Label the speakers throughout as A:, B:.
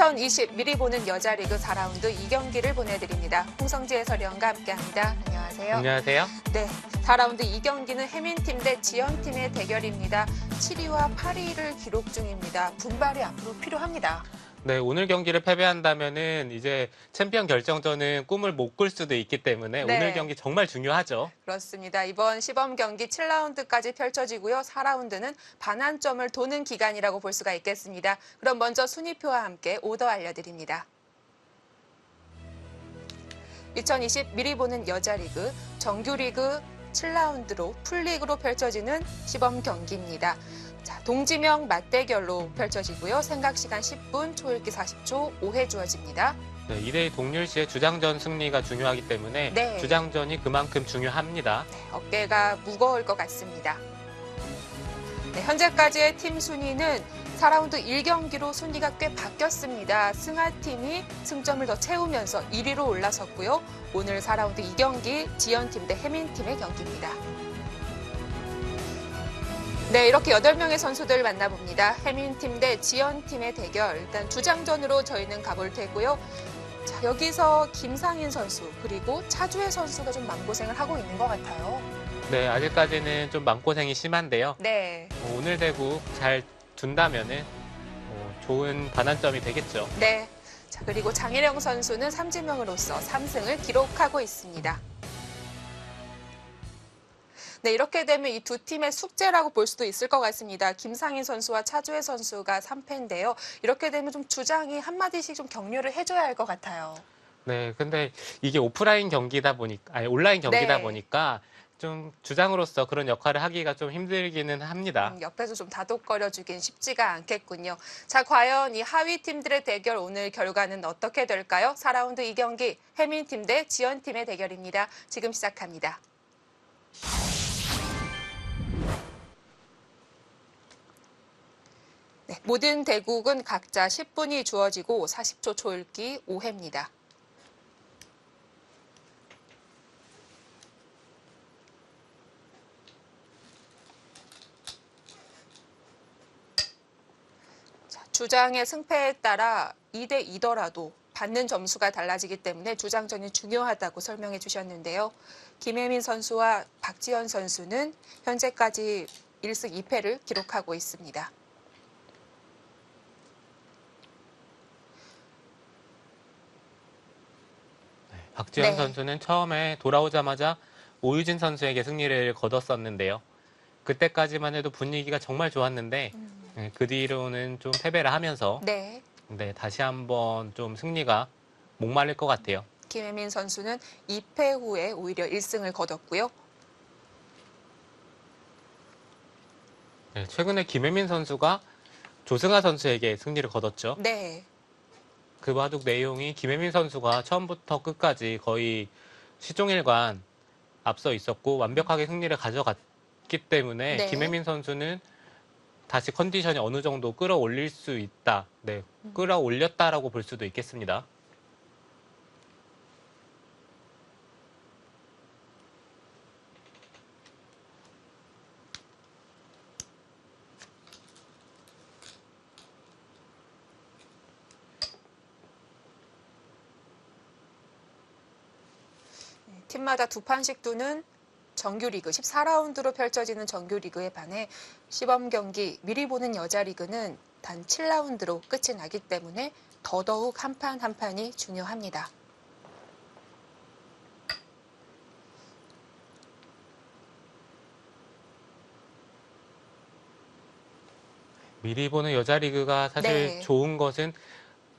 A: 2020 미리 보는 여자리그 4라운드 2경기를 보내드립니다. 홍성지 해설위원과 함께합니다. 안녕하세요.
B: 안녕하세요.
A: 네, 4라운드 2경기는 해민팀 대 지연팀의 대결입니다. 7위와 8위를 기록 중입니다. 분발이 앞으로 필요합니다.
B: 네, 오늘 경기를 패배한다면은 이제 챔피언 결정전은 꿈을 못 꿀 수도 있기 때문에
A: 네.
B: 오늘 경기 정말 중요하죠.
A: 그렇습니다. 이번 시범 경기 7라운드까지 펼쳐지고요. 4라운드는 반환점을 도는 기간이라고 볼 수가 있겠습니다. 그럼 먼저 순위표와 함께 오더 알려드립니다. 2020 미리 보는 여자리그 정규리그 7라운드로 풀리그로 펼쳐지는 시범 경기입니다. 자, 동지명 맞대결로 펼쳐지고요. 생각시간 10분, 초읽기 40초, 5회 주어집니다.
B: 네, 2대2 동률시의 주장전 승리가 중요하기 때문에
A: 네.
B: 주장전이 그만큼 중요합니다.
A: 네, 어깨가 무거울 것 같습니다. 네, 현재까지의 팀 순위는 4라운드 1경기로 순위가 꽤 바뀌었습니다. 승하팀이 승점을 더 채우면서 1위로 올라섰고요. 오늘 4라운드 2경기 지연팀 대 해민팀의 경기입니다. 네, 이렇게 8명의 선수들 만나봅니다. 해민팀 대 지연팀의 대결. 일단 주장전으로 저희는 가볼 테고요. 자, 여기서 김상인 선수 그리고 차주혜 선수가 좀 마음고생을 하고 있는 것 같아요.
B: 네, 아직까지는 좀 마음고생이 심한데요.
A: 네.
B: 오늘 대구 잘 둔다면은 좋은 반환점이 되겠죠.
A: 네. 자, 그리고 장일영 선수는 삼지명으로서 3승을 기록하고 있습니다. 네, 이렇게 되면 이 두 팀의 숙제라고 볼 수도 있을 것 같습니다. 김상인 선수와 차주혜 선수가 3패인데요. 이렇게 되면 좀 주장이 한마디씩 좀 격려를 해줘야 할 것 같아요.
B: 네, 근데 이게 오프라인 경기다 보니까, 아니, 온라인 경기다
A: 네.
B: 보니까 좀 주장으로서 그런 역할을 하기가 좀 힘들기는 합니다.
A: 옆에서 좀 다독거려주긴 쉽지가 않겠군요. 자, 과연 이 하위 팀들의 대결 오늘 결과는 어떻게 될까요? 4라운드 2경기 해민팀 대 지연팀의 대결입니다. 지금 시작합니다. 네, 모든 대국은 각자 10분이 주어지고 40초 초읽기 5회입니다. 주장의 승패에 따라 2대 2더라도 받는 점수가 달라지기 때문에 주장전이 중요하다고 설명해 주셨는데요. 김혜민 선수와 박지현 선수는 현재까지 1승 2패를 기록하고 있습니다.
B: 박지현
A: 네.
B: 선수는 처음에 돌아오자마자 오유진 선수에게 승리를 거뒀었는데요. 그때까지만 해도 분위기가 정말 좋았는데 그 뒤로는 좀 패배를 하면서
A: 네.
B: 다시 한번 좀 승리가 목마를 것 같아요.
A: 김혜민 선수는 2패 후에 오히려 1승을 거뒀고요.
B: 네, 최근에 김혜민 선수가 조승아 선수에게 승리를 거뒀죠.
A: 네.
B: 그 바둑 내용이 김혜민 선수가 처음부터 끝까지 거의 시종일관 앞서 있었고 완벽하게 승리를 가져갔기 때문에
A: 네.
B: 김혜민 선수는 다시 컨디션이 어느 정도 끌어올릴 수 있다. 네, 끌어올렸다라고 볼 수도 있겠습니다.
A: 팀마다 두 판씩 두는 정규리그 14라운드로 펼쳐지는 정규리그에 반해 시범 경기 미리 보는 여자리그는 단 7라운드로 끝이 나기 때문에 더더욱 한 판 한 판이 중요합니다.
B: 미리 보는 여자리그가 사실
A: 네.
B: 좋은 것은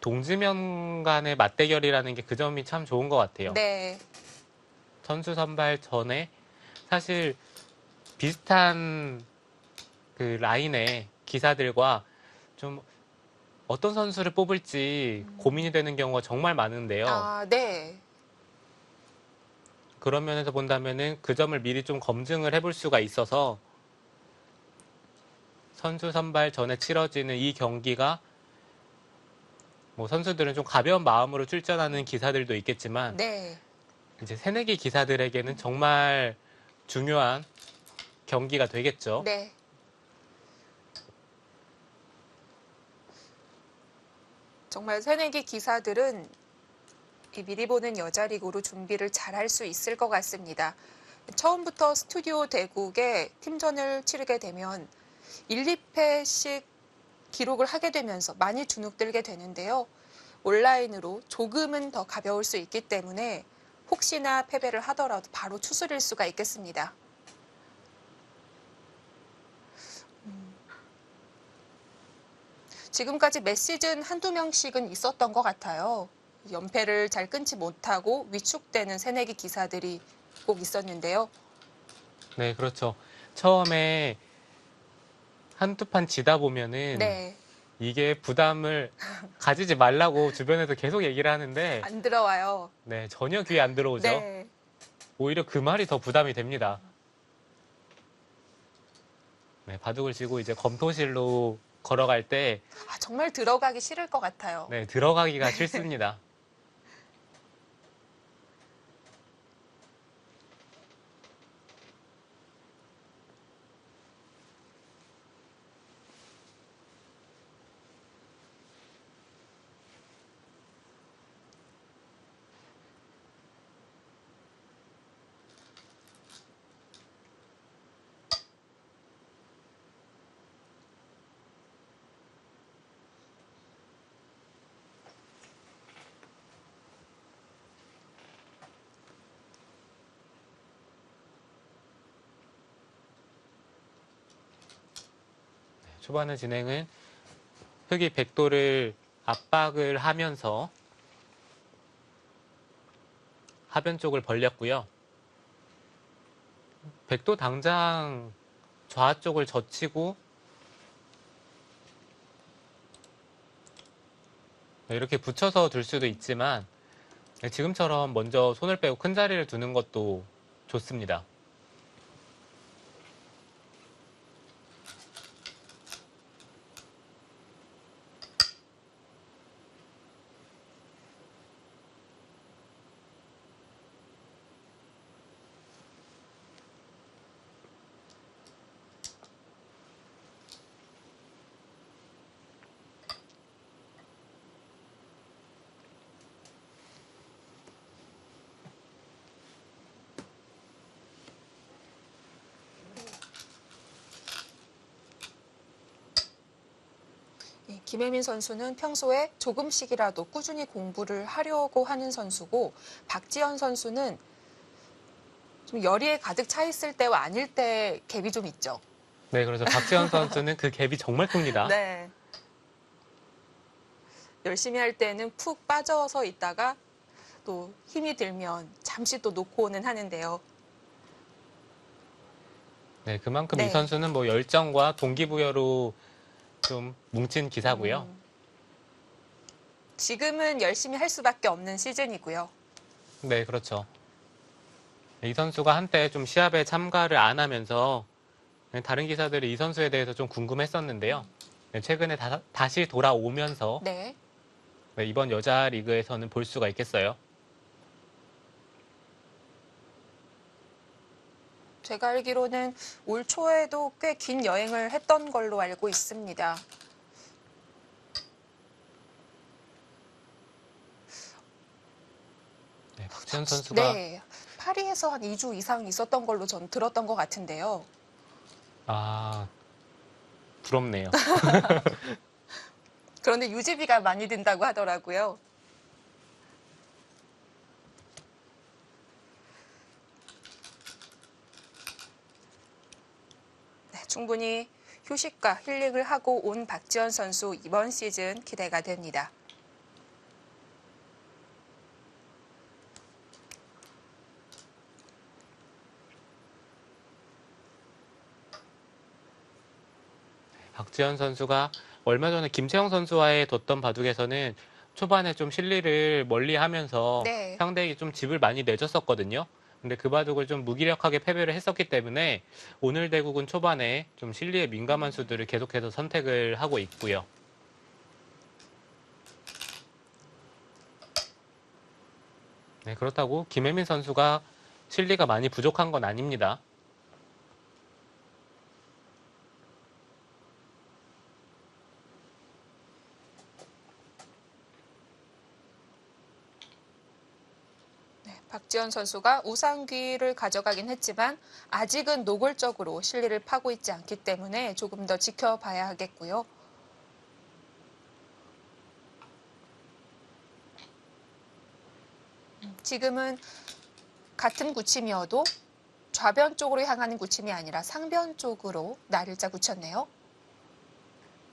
B: 동지명 간의 맞대결이라는 게 그 점이 참 좋은 것 같아요.
A: 네.
B: 선수 선발 전에 사실 비슷한 그 라인의 기사들과 좀 어떤 선수를 뽑을지 고민이 되는 경우가 정말 많은데요.
A: 아, 네.
B: 그런 면에서 본다면은 그 점을 미리 좀 검증을 해볼 수가 있어서 선수 선발 전에 치러지는 이 경기가 뭐 선수들은 좀 가벼운 마음으로 출전하는 기사들도 있겠지만
A: 네.
B: 이제 새내기 기사들에게는 정말 중요한 경기가 되겠죠.
A: 네. 정말 새내기 기사들은 이 미리 보는 여자리그로 준비를 잘할 수 있을 것 같습니다. 처음부터 스튜디오 대국에 팀전을 치르게 되면 1, 2패씩 기록을 하게 되면서 많이 주눅들게 되는데요. 온라인으로 조금은 더 가벼울 수 있기 때문에 혹시나 패배를 하더라도 바로 추스릴 수가 있겠습니다. 지금까지 매 시즌 한두 명씩은 있었던 것 같아요. 연패를 잘 끊지 못하고 위축되는 새내기 기사들이 꼭 있었는데요.
B: 네, 그렇죠. 처음에 한두 판 지다 보면은
A: 네,
B: 이게 부담을 가지지 말라고 주변에서 계속 얘기를 하는데
A: 안 들어와요.
B: 네, 전혀 귀에 안 들어오죠.
A: 네,
B: 오히려 그 말이 더 부담이 됩니다. 네, 바둑을 쥐고 이제 검토실로 걸어갈 때
A: 정말 들어가기 싫을 것 같아요.
B: 네, 들어가기가 싫습니다. 초반의 진행은 흑이 백도를 압박을 하면서 하변 쪽을 벌렸고요. 백도 당장 좌 쪽을 젖히고 이렇게 붙여서 둘 수도 있지만 지금처럼 먼저 손을 빼고 큰 자리를 두는 것도 좋습니다.
A: 김혜민 선수는 평소에 조금씩이라도 꾸준히 공부를 하려고 하는 선수고, 박지현 선수는 좀 열의에 가득 차 있을 때와 아닐 때 갭이 좀 있죠.
B: 네, 그렇죠. 박지현 선수는 그 갭이 정말 큽니다.
A: 네. 열심히 할 때는 푹 빠져서 있다가 또 힘이 들면 잠시 또 놓고는 하는데요.
B: 네, 그만큼 이
A: 네.
B: 선수는 뭐 열정과 동기부여로 좀 뭉친 기사고요.
A: 지금은 열심히 할 수밖에 없는 시즌이고요.
B: 네, 그렇죠. 이 선수가 한때 좀 시합에 참가를 안 하면서 다른 기사들이 이 선수에 대해서 좀 궁금했었는데요. 네, 최근에 다시 돌아오면서
A: 네.
B: 네, 이번 여자 리그에서는 볼 수가 있겠어요.
A: 제가 알기로는 올 초에도 꽤 긴 여행을 했던 걸로 알고 있습니다.
B: 네, 박지현 선수가
A: 네. 파리에서 한 2주 이상 있었던 걸로 전 들었던 것 같은데요.
B: 아, 부럽네요.
A: 그런데 유지비가 많이 든다고 하더라고요. 네, 충분히 휴식과 힐링을 하고 온 박지현 선수 이번 시즌 기대가 됩니다.
B: 박지현 선수가 얼마 전에 김채영 선수와의 뒀던 바둑에서는 초반에 좀 실리를 멀리 하면서
A: 네.
B: 상대에게 좀 집을 많이 내줬었거든요. 근데 그 바둑을 좀 무기력하게 패배를 했었기 때문에 오늘 대국은 초반에 좀 실리에 민감한 수들을 계속해서 선택을 하고 있고요. 네, 그렇다고 김혜민 선수가 실리가 많이 부족한 건 아닙니다.
A: 박지현 선수가 우상귀를 가져가긴 했지만 아직은 노골적으로 실리를 파고 있지 않기 때문에 조금 더 지켜봐야 하겠고요. 지금은 같은 구침이어도 좌변 쪽으로 향하는 구침이 아니라 상변 쪽으로 날일자 굳혔네요.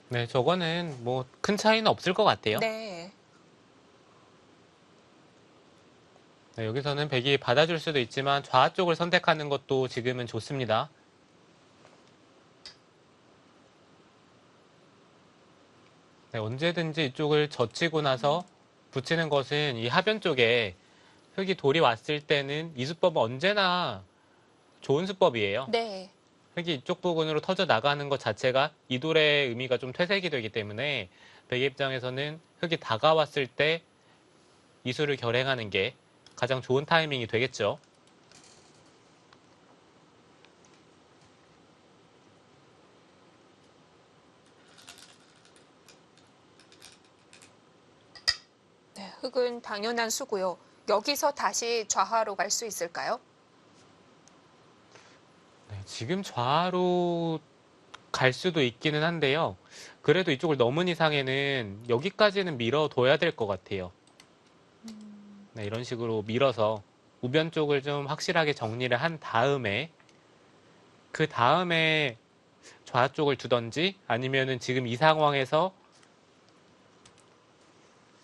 B: 네, 저거는 뭐 큰 차이는 없을 것 같아요.
A: 네.
B: 네, 여기서는 백이 받아줄 수도 있지만 좌 쪽을 선택하는 것도 지금은 좋습니다. 네, 언제든지 이쪽을 젖히고 나서 붙이는 것은 이 하변 쪽에 흙이 돌이 왔을 때는 이 수법은 언제나 좋은 수법이에요.
A: 네.
B: 흙이 이쪽 부분으로 터져 나가는 것 자체가 이 돌의 의미가 좀 퇴색이 되기 때문에 백의 입장에서는 흙이 다가왔을 때 이수를 결행하는 게 가장 좋은 타이밍이 되겠죠.
A: 네, 흙은 당연한 수고요. 여기서 다시 좌하로 갈 수 있을까요?
B: 네, 지금 좌로 갈 수도 있기는 한데요. 그래도 이쪽을 넘은 이상에는 여기까지는 밀어둬야 될 것 같아요. 네, 이런 식으로 밀어서 우변 쪽을 좀 확실하게 정리를 한 다음에 그 다음에 좌 쪽을 두던지 아니면은 지금 이 상황에서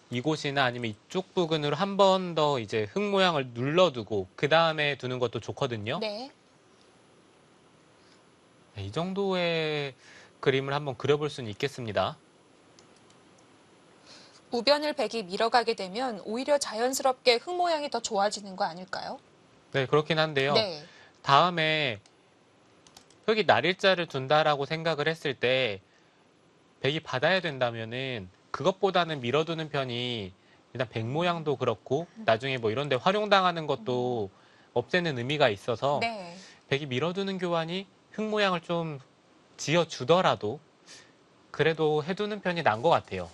B: 이곳이나 아니면 이쪽 부근으로 한 번 더 이제 흙 모양을 눌러두고 그 다음에 두는 것도 좋거든요.
A: 네.
B: 네, 이 정도의 그림을 한번 그려볼 수는 있겠습니다.
A: 우변을 백이 밀어가게 되면 오히려 자연스럽게 흙 모양이 더 좋아지는 거 아닐까요?
B: 네, 그렇긴 한데요.
A: 네.
B: 다음에 흙이 날일자를 둔다라고 생각을 했을 때 백이 받아야 된다면은 그것보다는 밀어두는 편이 일단 백 모양도 그렇고 나중에 뭐 이런 데 활용당하는 것도 없애는 의미가 있어서
A: 네.
B: 백이 밀어두는 교환이 흙 모양을 좀 지어주더라도 그래도 해두는 편이 난 것 같아요.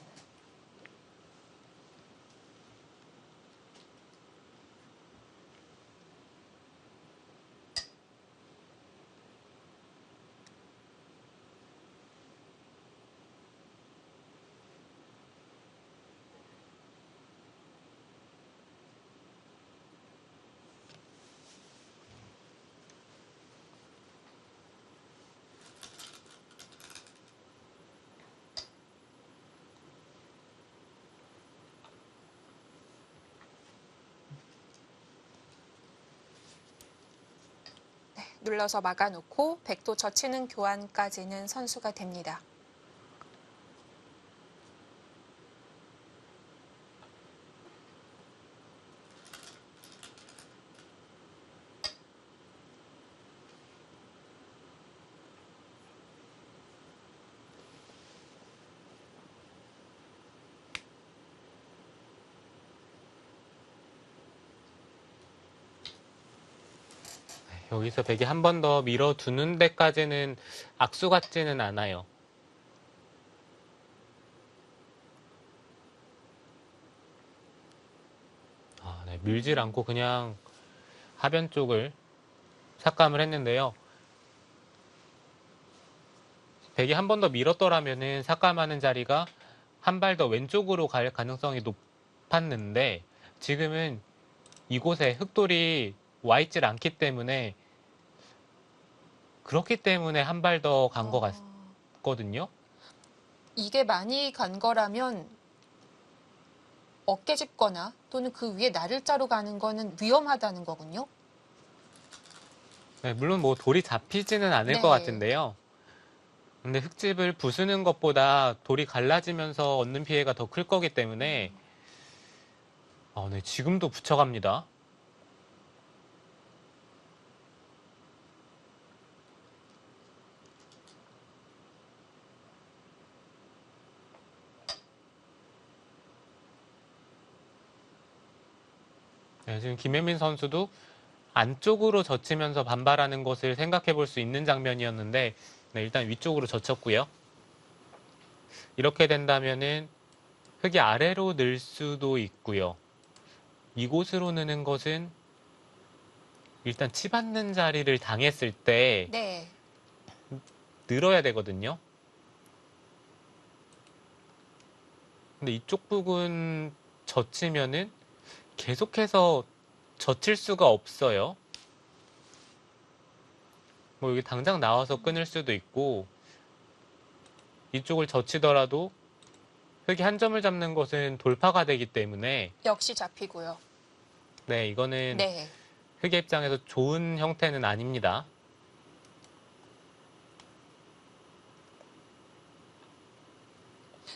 A: 눌러서 막아놓고 백도 젖히는 교환까지는 선수가 됩니다.
B: 여기서 백이 한 번 더 밀어두는 데까지는 악수 같지는 않아요. 네, 밀질 않고 그냥 하변 쪽을 삭감을 했는데요. 백이 한 번 더 밀었더라면은 삭감하는 자리가 한 발 더 왼쪽으로 갈 가능성이 높았는데 지금은 이곳에 흙돌이 와 있질 않기 때문에 그렇기 때문에 한 발 더 간 것 같거든요.
A: 이게 많이 간 거라면 어깨 짚거나 또는 그 위에 날일자로 가는 거는 위험하다는 거군요.
B: 네, 물론 뭐 돌이 잡히지는 않을
A: 네.
B: 것 같은데요. 근데 흙집을 부수는 것보다 돌이 갈라지면서 얻는 피해가 더 클 거기 때문에 네, 지금도 붙여갑니다. 네, 지금 김혜민 선수도 안쪽으로 젖히면서 반발하는 것을 생각해 볼 수 있는 장면이었는데 네, 일단 위쪽으로 젖혔고요. 이렇게 된다면은 흙이 아래로 늘 수도 있고요. 이곳으로 느는 것은 일단 치받는 자리를 당했을 때
A: 네.
B: 늘어야 되거든요. 근데 이쪽 부분 젖히면은 계속해서 젖힐 수가 없어요. 뭐 여기 당장 나와서 끊을 수도 있고, 이쪽을 젖히더라도 흙이 한 점을 잡는 것은 돌파가 되기 때문에,
A: 역시 잡히고요.
B: 네, 이거는
A: 네.
B: 흙의 입장에서 좋은 형태는 아닙니다.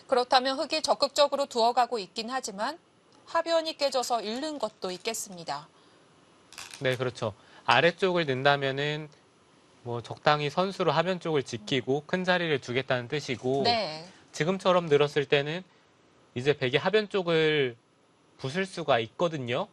A: 그렇다면 흙이 적극적으로 두어가고 있긴 하지만 하변이 깨져서 잃는 것도 있겠습니다.
B: 네, 그렇죠. 아래쪽을 넣는다면은 뭐 적당히 선수로 하변 쪽을 지키고 큰 자리를 주겠다는 뜻이고,
A: 네.
B: 지금처럼 늘었을 때는 이제 백이 하변 쪽을 부술 수가 있거든요.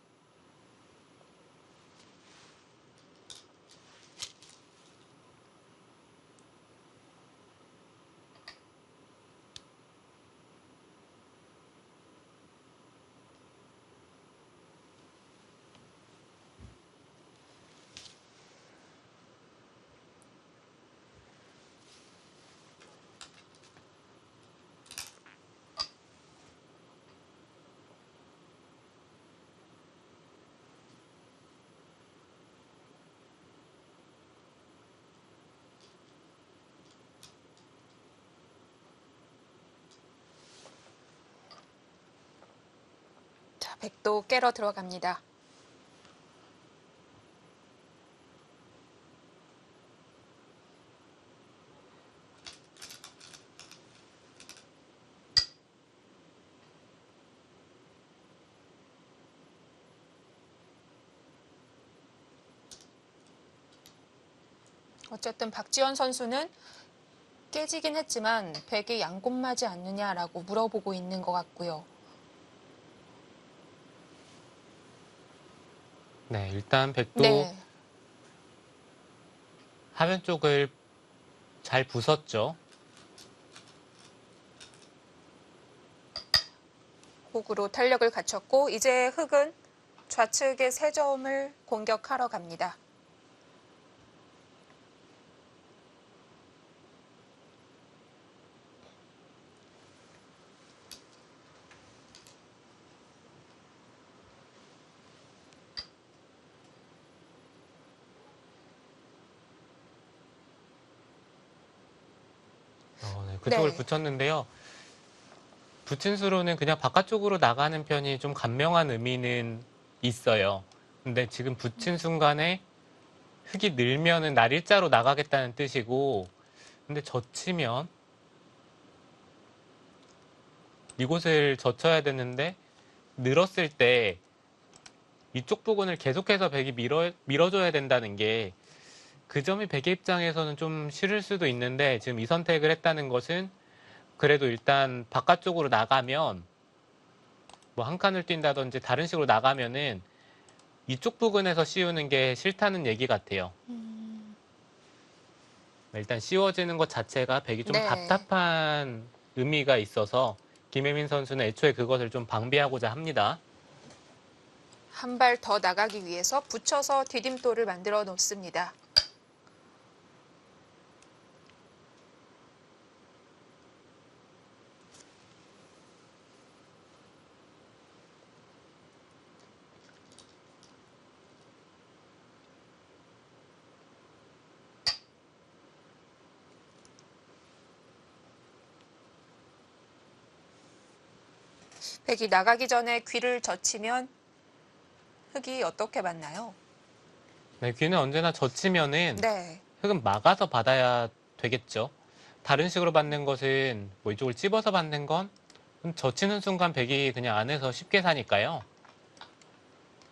A: 자, 백도 깨러 들어갑니다. 어쨌든 박지원 선수는 깨지긴 했지만 백이 양곳맞이 않느냐라고 물어보고 있는 것 같고요.
B: 네, 일단 백도
A: 네.
B: 하변 쪽을 잘 부쉈죠.
A: 훅으로 탄력을 갖췄고 이제 흙은 좌측의 세 점을 공격하러 갑니다.
B: 네, 그쪽을
A: 네.
B: 붙였는데요. 붙인 수로는 그냥 바깥쪽으로 나가는 편이 좀 간명한 의미는 있어요. 근데 지금 붙인 순간에 흙이 늘면은 날일자로 나가겠다는 뜻이고, 근데 젖히면 이곳을 젖혀야 되는데 늘었을 때 이쪽 부분을 계속해서 백이 밀어줘야 된다는 게 그 점이 백의 입장에서는 좀 싫을 수도 있는데, 지금 이 선택을 했다는 것은 그래도 일단 바깥쪽으로 나가면 뭐 한 칸을 뛴다든지 다른 식으로 나가면은 이쪽 부근에서 씌우는 게 싫다는 얘기 같아요. 일단 씌워지는 것 자체가 백이 좀
A: 네.
B: 답답한 의미가 있어서 김혜민 선수는 애초에 그것을 좀 방비하고자 합니다.
A: 한 발 더 나가기 위해서 붙여서 디딤돌을 만들어 놓습니다. 백이 나가기 전에 귀를 젖히면 흙이 어떻게 맞나요?
B: 네, 귀는 언제나 젖히면은
A: 네.
B: 흙은 막아서 받아야 되겠죠. 다른 식으로 받는 것은 뭐 이쪽을 찝어서 받는 건 젖히는 순간 백이 그냥 안에서 쉽게 사니까요.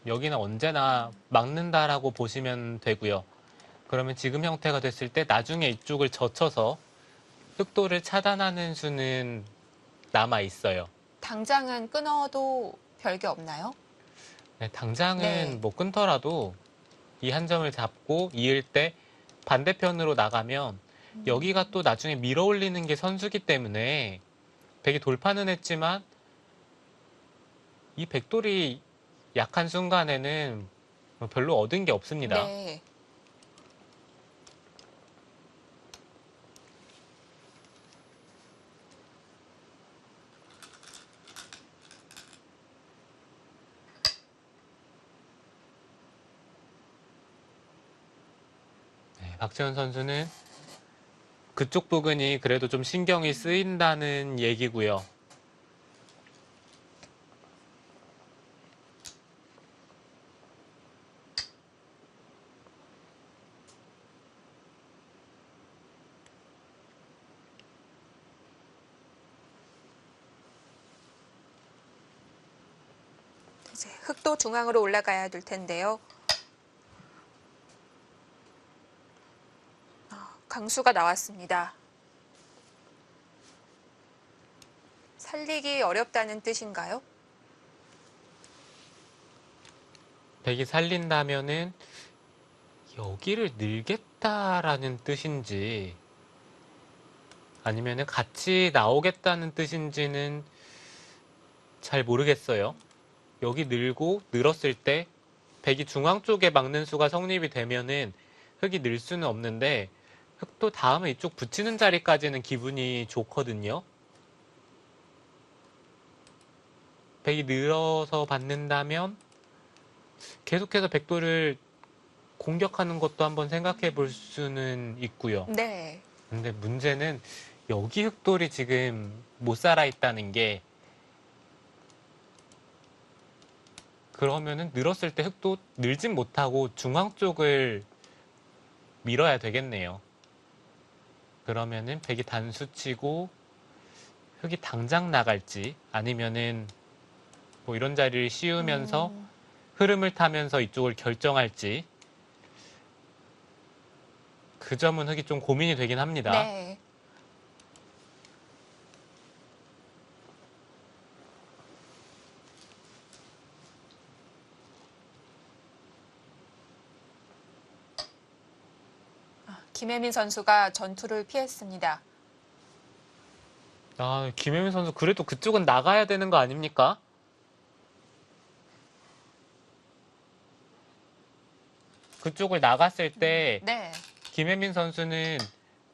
B: 여기는 언제나 막는다라고 보시면 되고요. 그러면 지금 형태가 됐을 때 나중에 이쪽을 젖혀서 흑도를 차단하는 수는 남아 있어요.
A: 당장은 끊어도 별게 없나요?
B: 네, 당장은
A: 네.
B: 뭐 끊더라도 이 한 점을 잡고 이을 때 반대편으로 나가면 여기가 또 나중에 밀어 올리는 게 선수기 때문에 백이 돌파는 했지만 이 백돌이 약한 순간에는 별로 얻은 게 없습니다.
A: 네.
B: 네, 박지원 선수는 그쪽 부근이 그래도 좀 신경이 쓰인다는 얘기고요.
A: 이제 흑도 중앙으로 올라가야 될 텐데요. 강수가 나왔습니다. 살리기 어렵다는 뜻인가요?
B: 백이 살린다면은 여기를 늘겠다라는 뜻인지 아니면은 같이 나오겠다는 뜻인지는 잘 모르겠어요. 여기 늘었을 때 백이 중앙 쪽에 막는 수가 성립이 되면은 흑이 늘 수는 없는데 흑도 다음에 이쪽 붙이는 자리까지는 기분이 좋거든요. 백이 늘어서 받는다면 계속해서 백도를 공격하는 것도 한번 생각해 볼 수는 있고요.
A: 네.
B: 근데 문제는 여기 흑돌이 지금 못 살아 있다는 게 그러면은 늘었을 때 흑도 늘진 못하고 중앙 쪽을 밀어야 되겠네요. 그러면은 백이 단수 치고 흑이 당장 나갈지 아니면은 뭐 이런 자리를 씌우면서 흐름을 타면서 이쪽을 결정할지 그 점은 흑이 좀 고민이 되긴 합니다.
A: 네. 김혜민 선수가 전투를 피했습니다.
B: 아, 김혜민 선수 그래도 그쪽은 나가야 되는 거 아닙니까? 그쪽을 나갔을 때
A: 네.
B: 김혜민 선수는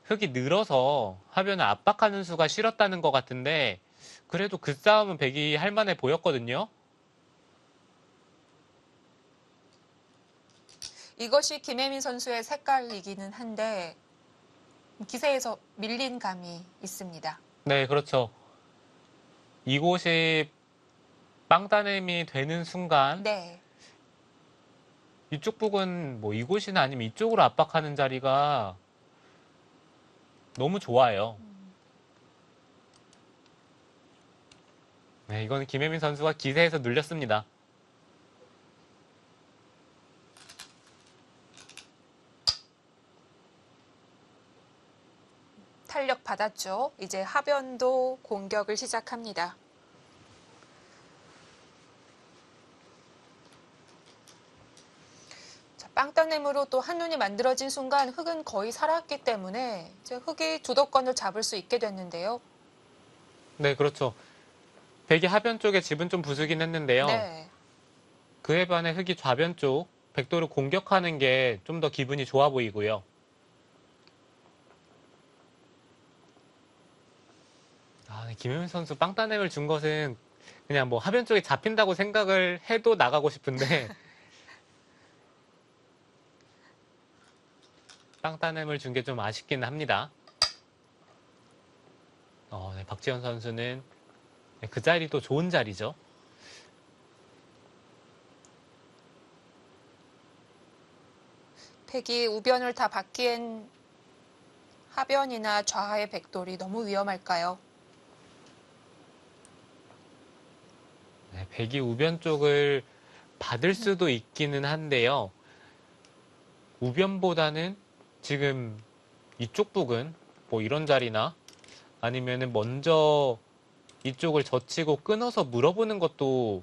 B: 흑이 늘어서 하변을 압박하는 수가 싫었다는 것 같은데 그래도 그 싸움은 백이 할 만해 보였거든요.
A: 이것이 김혜민 선수의 색깔이기는 한데 기세에서 밀린 감이 있습니다.
B: 네, 그렇죠. 이곳이 빵따냄이 되는 순간
A: 네.
B: 이쪽 부근 뭐 이곳이나 아니면 이쪽으로 압박하는 자리가 너무 좋아요. 네, 이건 김혜민 선수가 기세에서 눌렸습니다.
A: 탄력 받았죠. 이제 하변도 공격을 시작합니다. 자, 빵따냄으로 또 한눈이 만들어진 순간 흑은 거의 살았기 때문에 이제 흑이 주도권을 잡을 수 있게 됐는데요.
B: 네, 그렇죠. 백이 하변 쪽에 집은 좀 부수긴 했는데요.
A: 네.
B: 그에 반해 흑이 좌변 쪽 백도를 공격하는 게 좀 더 기분이 좋아 보이고요. 아, 네, 김효민 선수 빵따냄을 준 것은 그냥 뭐 하변 쪽에 잡힌다고 생각을 해도 나가고 싶은데 빵따냄을 준 게 좀 아쉽긴 합니다. 네, 박지현 선수는 그 자리도 좋은 자리죠.
A: 백이 우변을 다 받기엔 하변이나 좌하의 백돌이 너무 위험할까요?
B: 네, 백이 우변 쪽을 받을 수도 있기는 한데요. 우변보다는 지금 이쪽 부근 뭐 이런 자리나 아니면은 먼저 이쪽을 젖히고 끊어서 물어보는 것도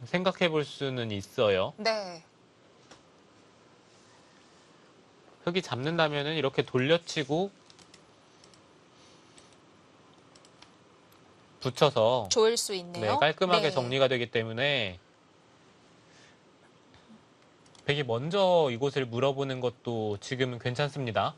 B: 생각해 볼 수는 있어요.
A: 네.
B: 흑이 잡는다면은 이렇게 돌려치고 붙여서
A: 좋을 수 있네요.
B: 네, 깔끔하게
A: 네.
B: 정리가 되기 때문에 백이 먼저 이곳을 물어보는 것도 지금은 괜찮습니다.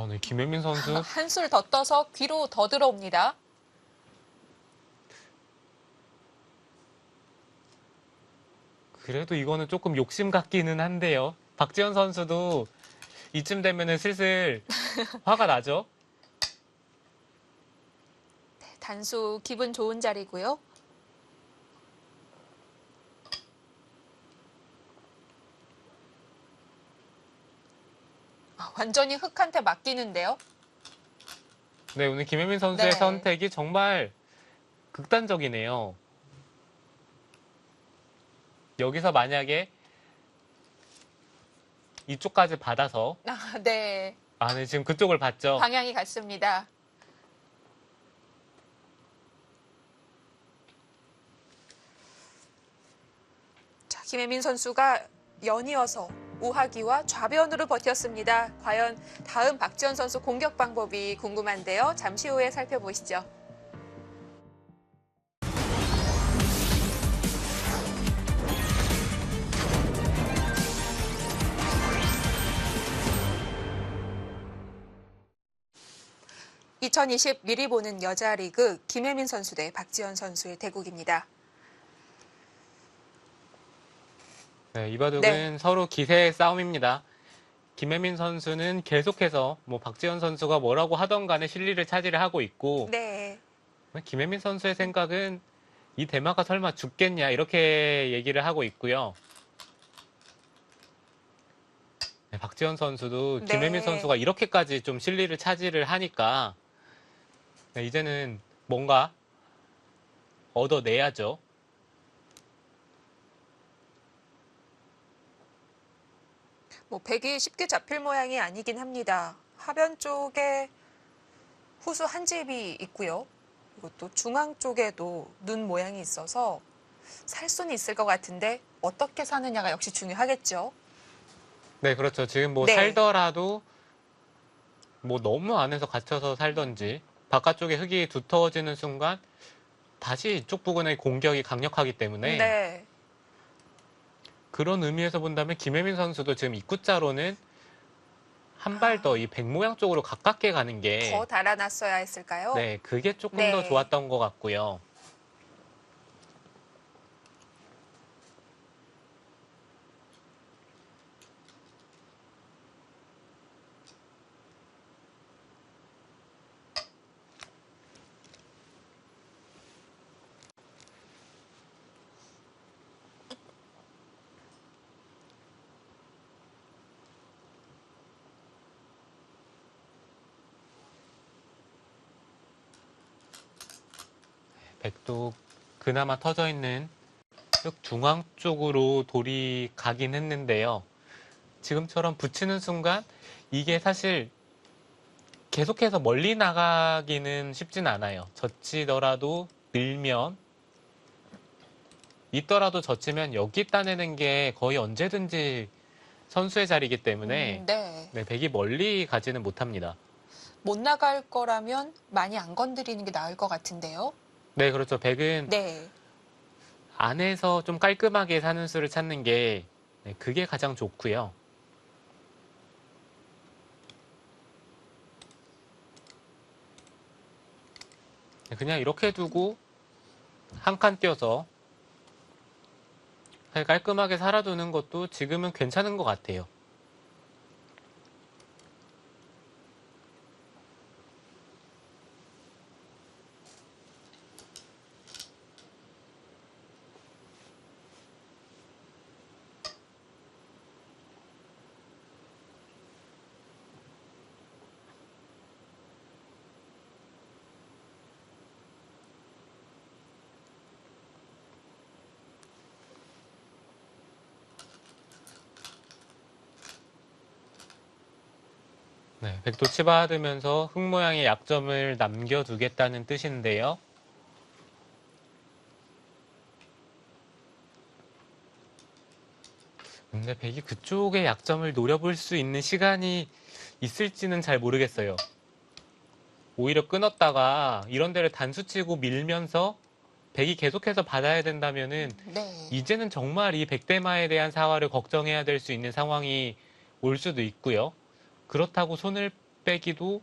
B: 네, 김혜민 선수
A: 한술 더 떠서 귀로 더 들어옵니다.
B: 그래도 이거는 조금 욕심 같기는 한데요. 박지현 선수도 이쯤 되면은 슬슬 화가 나죠?
A: 단수 기분 좋은 자리고요. 완전히 흑한테 맡기는데요.
B: 네, 오늘 김혜민 선수의
A: 네.
B: 선택이 정말 극단적이네요. 여기서 만약에 이쪽까지 받아서
A: 네.
B: 네, 지금 그쪽을 봤죠.
A: 방향이 같습니다. 자, 김혜민 선수가 연이어서 우하기와 좌변으로 버텼습니다. 과연 다음 박지원 선수 공격 방법이 궁금한데요. 잠시 후에 살펴보시죠. (2020) 미리 보는 여자 리그 김혜민 선수 대 박지원 선수의 대국입니다.
B: 네, 이 바둑은
A: 네.
B: 서로 기세의 싸움입니다. 김혜민 선수는 계속해서 박지현 선수가 뭐라고 하던 간에 실리를 차지를 하고 있고,
A: 네.
B: 김혜민 선수의 생각은 이 대마가 설마 죽겠냐 이렇게 얘기를 하고 있고요. 네, 박지현 선수도
A: 네.
B: 김혜민 선수가 이렇게까지 좀 실리를 차지를 하니까 네, 이제는 뭔가 얻어내야죠.
A: 백이 쉽게 잡힐 모양이 아니긴 합니다. 하변 쪽에 후수 한 집이 있고요. 그리고 또 중앙 쪽에도 눈 모양이 있어서 살 수는 있을 것 같은데 어떻게 사느냐가 역시 중요하겠죠.
B: 네, 그렇죠. 지금
A: 네.
B: 살더라도 너무 안에서 갇혀서 살던지 바깥쪽에 흙이 두터워지는 순간 다시 이쪽 부근의 공격이 강력하기 때문에
A: 네.
B: 그런 의미에서 본다면 김혜민 선수도 지금 입구자로는 한 발 더 이 백 모양 쪽으로 가깝게 가는 게
A: 더 달아났어야 했을까요?
B: 네, 그게 조금
A: 네.
B: 더 좋았던 것 같고요. 백도 그나마 터져 있는 쭉 중앙 쪽으로 돌이 가긴 했는데요. 지금처럼 붙이는 순간 이게 사실 계속해서 멀리 나가기는 쉽진 않아요. 젖히더라도 밀면 있더라도 젖히면 여기 따내는 게 거의 언제든지 선수의 자리이기 때문에
A: 네.
B: 네, 백이 멀리 가지는 못합니다.
A: 못 나갈 거라면 많이 안 건드리는 게 나을 것 같은데요.
B: 네, 그렇죠. 백은
A: 네.
B: 안에서 좀 깔끔하게 사는 수를 찾는 게 네, 그게 가장 좋고요. 그냥 이렇게 두고 한 칸 띄어서 깔끔하게 살아두는 것도 지금은 괜찮은 것 같아요. 네, 백도 치받으면서 흙 모양의 약점을 남겨두겠다는 뜻인데요. 근데 백이 그쪽의 약점을 노려볼 수 있는 시간이 있을지는 잘 모르겠어요. 오히려 끊었다가 이런 데를 단수치고 밀면서 백이 계속해서 받아야 된다면은
A: 네.
B: 이제는 정말 이 백대마에 대한 사활을 걱정해야 될 수 있는 상황이 올 수도 있고요. 그렇다고 손을 빼기도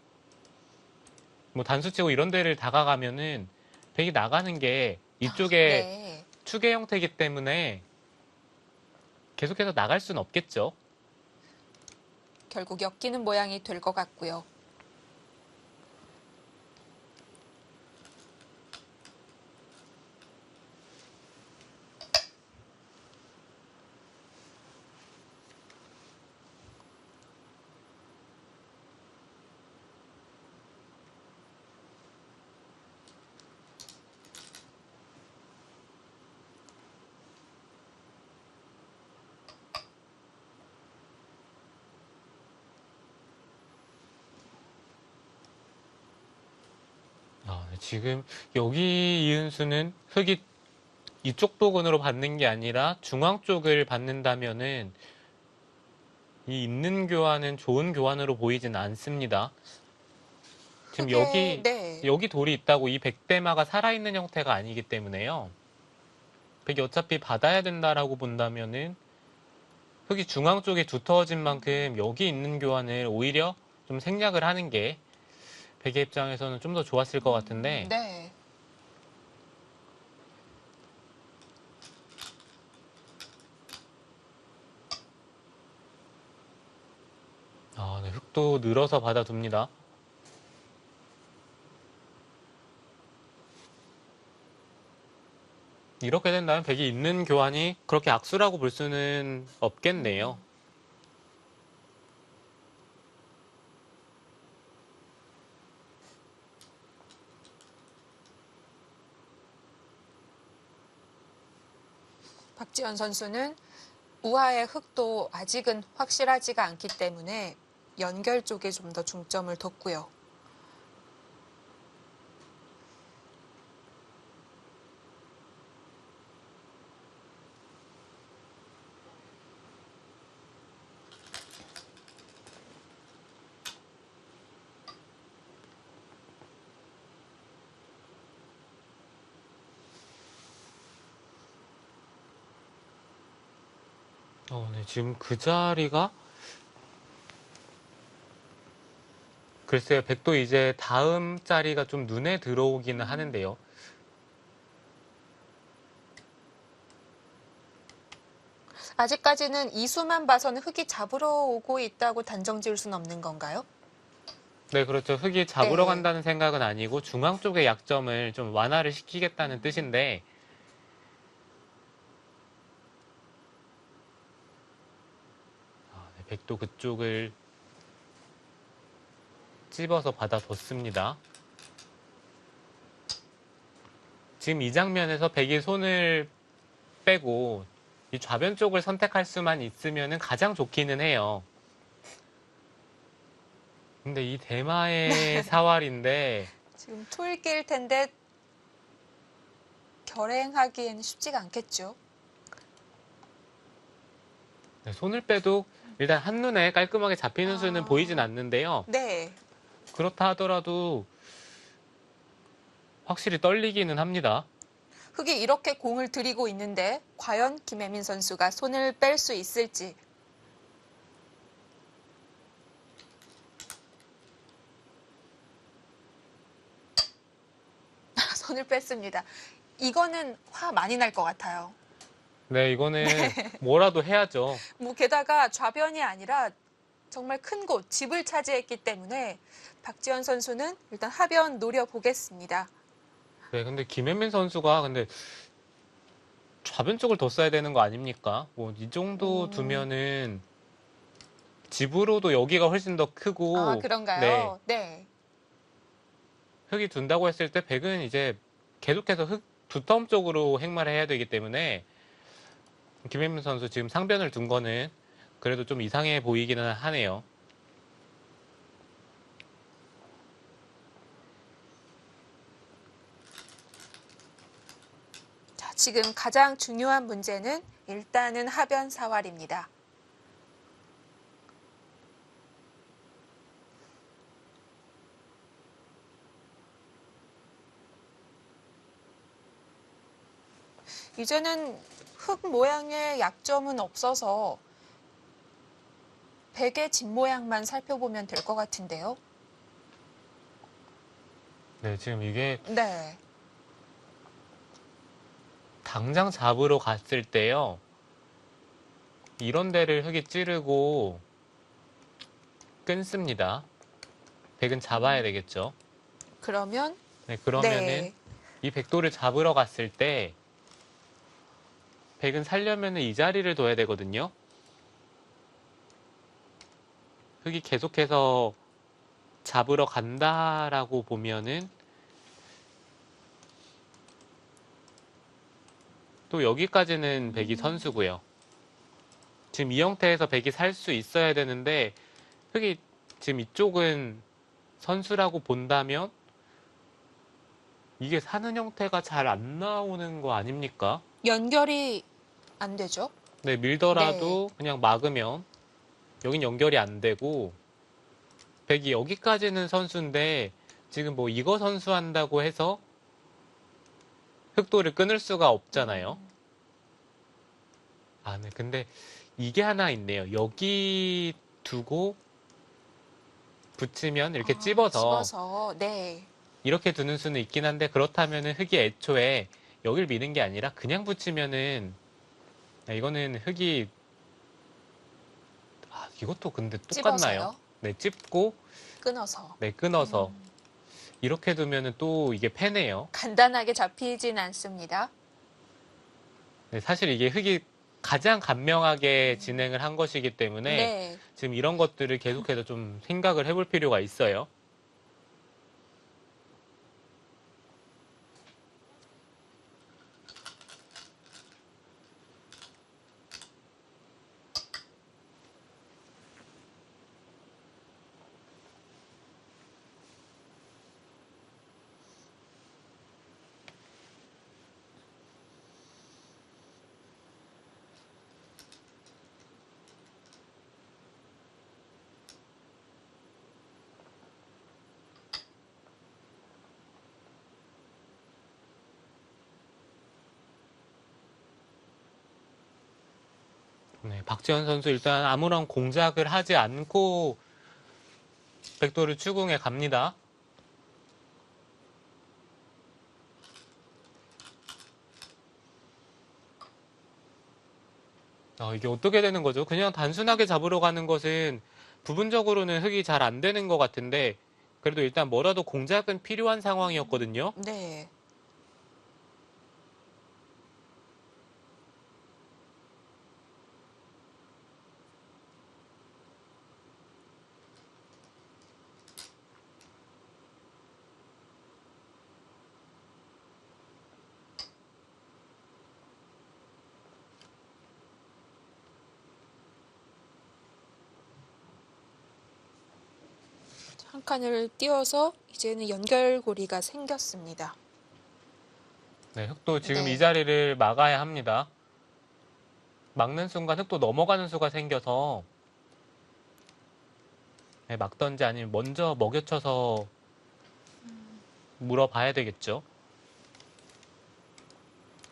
B: 뭐 단수치고 이런 데를 다가가면은 백이 나가는 게 이쪽에
A: 네.
B: 추계 형태이기 때문에 계속해서 나갈 수는 없겠죠.
A: 결국 엮이는 모양이 될 것 같고요.
B: 지금 여기 이은수는 흙이 이쪽 부근으로 받는 게 아니라 중앙 쪽을 받는다면은 이 있는 교환은 좋은 교환으로 보이진 않습니다. 지금
A: 흙에, 네.
B: 여기 돌이 있다고 이 백대마가 살아있는 형태가 아니기 때문에요. 백이 어차피 받아야 된다라고 본다면은 흙이 중앙 쪽에 두터워진 만큼 여기 있는 교환을 오히려 좀 생략을 하는 게 백의 입장에서는 좀 더 좋았을 것 같은데
A: 네.
B: 네, 흙도 늘어서 받아둡니다. 이렇게 된다면 백이 있는 교환이 그렇게 악수라고 볼 수는 없겠네요.
A: 박지현 선수는 우하의 흙도 아직은 확실하지가 않기 때문에 연결 쪽에 좀 더 중점을 뒀고요.
B: 네, 지금 그 자리가 글쎄요, 백도 이제 다음 자리가 좀 눈에 들어오기는 하는데요.
A: 아직까지는 이수만 봐서는 흙이 잡으러 오고 있다고 단정 지을 수는 없는 건가요?
B: 네, 그렇죠. 흙이 잡으러
A: 네.
B: 간다는 생각은 아니고 중앙 쪽의 약점을 좀 완화를 시키겠다는 뜻인데 네, 백도 그쪽을 찝어서 받아뒀습니다. 지금 이 장면에서 백이 손을 빼고 이 좌변 쪽을 선택할 수만 있으면 가장 좋기는 해요. 근데 이 대마의 사활인데
A: 지금 토일 낄 텐데 결행하기에는 쉽지가 않겠죠.
B: 네, 손을 빼도 일단 한눈에 깔끔하게 잡히는 수는 보이진 않는데요.
A: 네.
B: 그렇다 하더라도 확실히 떨리기는 합니다.
A: 흙이 이렇게 공을 들이고 있는데 과연 김혜민 선수가 손을 뺄 수 있을지. 손을 뺐습니다. 이거는 화 많이 날 것 같아요.
B: 네, 이거는 뭐라도 해야죠.
A: 뭐 게다가 좌변이 아니라 정말 큰 곳, 집을 차지했기 때문에 박지현 선수는 일단 하변 노려보겠습니다.
B: 네, 근데 김혜민 선수가 근데 좌변 쪽을 더 써야 되는 거 아닙니까? 뭐 이 정도 두면은 집으로도 여기가 훨씬 더 크고
A: 아,
B: 네,
A: 그런가요? 네.
B: 흙이 둔다고 했을 때 백은 이제 계속해서 흙 두텀 쪽으로 행마를 해야 되기 때문에 김혜민 선수 지금 상변을 둔 거는 그래도 좀 이상해 보이기는 하네요.
A: 자, 지금 가장 중요한 문제는 일단은 하변 사활입니다. 이제는 흙 모양의 약점은 없어서 백의 집 모양만 살펴보면 될 것 같은데요.
B: 네, 지금 이게
A: 네.
B: 당장 잡으러 갔을 때요. 이런 데를 흙이 찌르고 끊습니다. 백은 잡아야 되겠죠.
A: 그러면
B: 네, 그러면은
A: 네.
B: 이 백도를 잡으러 갔을 때 백은 살려면은 이 자리를 둬야 되거든요. 흙이 계속해서 잡으러 간다라고 보면은 또 여기까지는 백이 선수고요. 지금 이 형태에서 백이 살 수 있어야 되는데 흙이 지금 이쪽은 선수라고 본다면 이게 사는 형태가 잘 안 나오는 거 아닙니까?
A: 연결이 안 되죠?
B: 네, 밀더라도 그냥 막으면 여긴 연결이 안 되고 백이 여기까지는 선수인데 지금 뭐 이거 선수한다고 해서 흑도를 끊을 수가 없잖아요. 아, 네. 근데 이게 하나 있네요. 여기 두고 붙이면 이렇게 찝어서
A: 집어서 네.
B: 이렇게 두는 수는 있긴 한데 그렇다면은 흙이 애초에 여길 미는 게 아니라 그냥 붙이면은 이거는 흙이 이것도 근데 똑같나요?
A: 찝어서요?
B: 네, 찝고
A: 끊어서.
B: 네, 끊어서 이렇게 두면은 또 이게 패네요.
A: 간단하게 잡히진 않습니다.
B: 네, 사실 이게 흙이 가장 간명하게 진행을 한 것이기 때문에
A: 네.
B: 지금 이런 것들을 계속해서 좀 생각을 해볼 필요가 있어요. 네, 박지현 선수 일단 아무런 공작을 하지 않고 백도를 추궁해 갑니다. 이게 어떻게 되는 거죠? 그냥 단순하게 잡으러 가는 것은 부분적으로는 흙이 잘 안 되는 것 같은데 그래도 일단 뭐라도 공작은 필요한 상황이었거든요.
A: 네. 한 칸을 띄워서 이제는 연결고리가 생겼습니다.
B: 네, 흙도 지금
A: 네.
B: 이 자리를 막아야 합니다. 막는 순간 흙도 넘어가는 수가 생겨서 네, 막던지 아니면 먼저 먹여쳐서 물어봐야 되겠죠.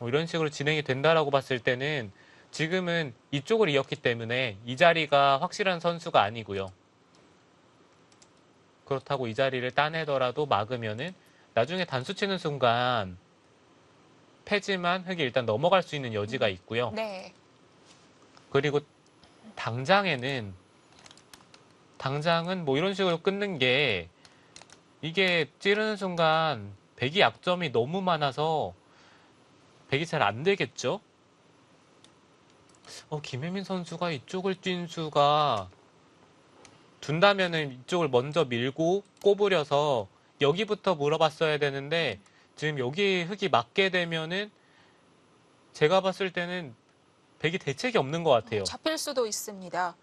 B: 이런 식으로 진행이 된다라고 봤을 때는 지금은 이쪽을 이었기 때문에 이 자리가 확실한 선수가 아니고요. 그렇다고 이 자리를 따내더라도 막으면은 나중에 단수 치는 순간 패지만 흙이 일단 넘어갈 수 있는 여지가 있고요.
A: 네.
B: 그리고 당장은 뭐 이런 식으로 끊는 게 이게 찌르는 순간 백이 약점이 너무 많아서 백이 잘 안 되겠죠? 김혜민 선수가 이쪽을 뛴 수가 둔다면은 이쪽을 먼저 밀고 꼬부려서 여기부터 물어봤어야 되는데 지금 여기 흙이 맞게 되면은 제가 봤을 때는 백이 대책이 없는 것 같아요.
A: 잡힐 수도 있습니다.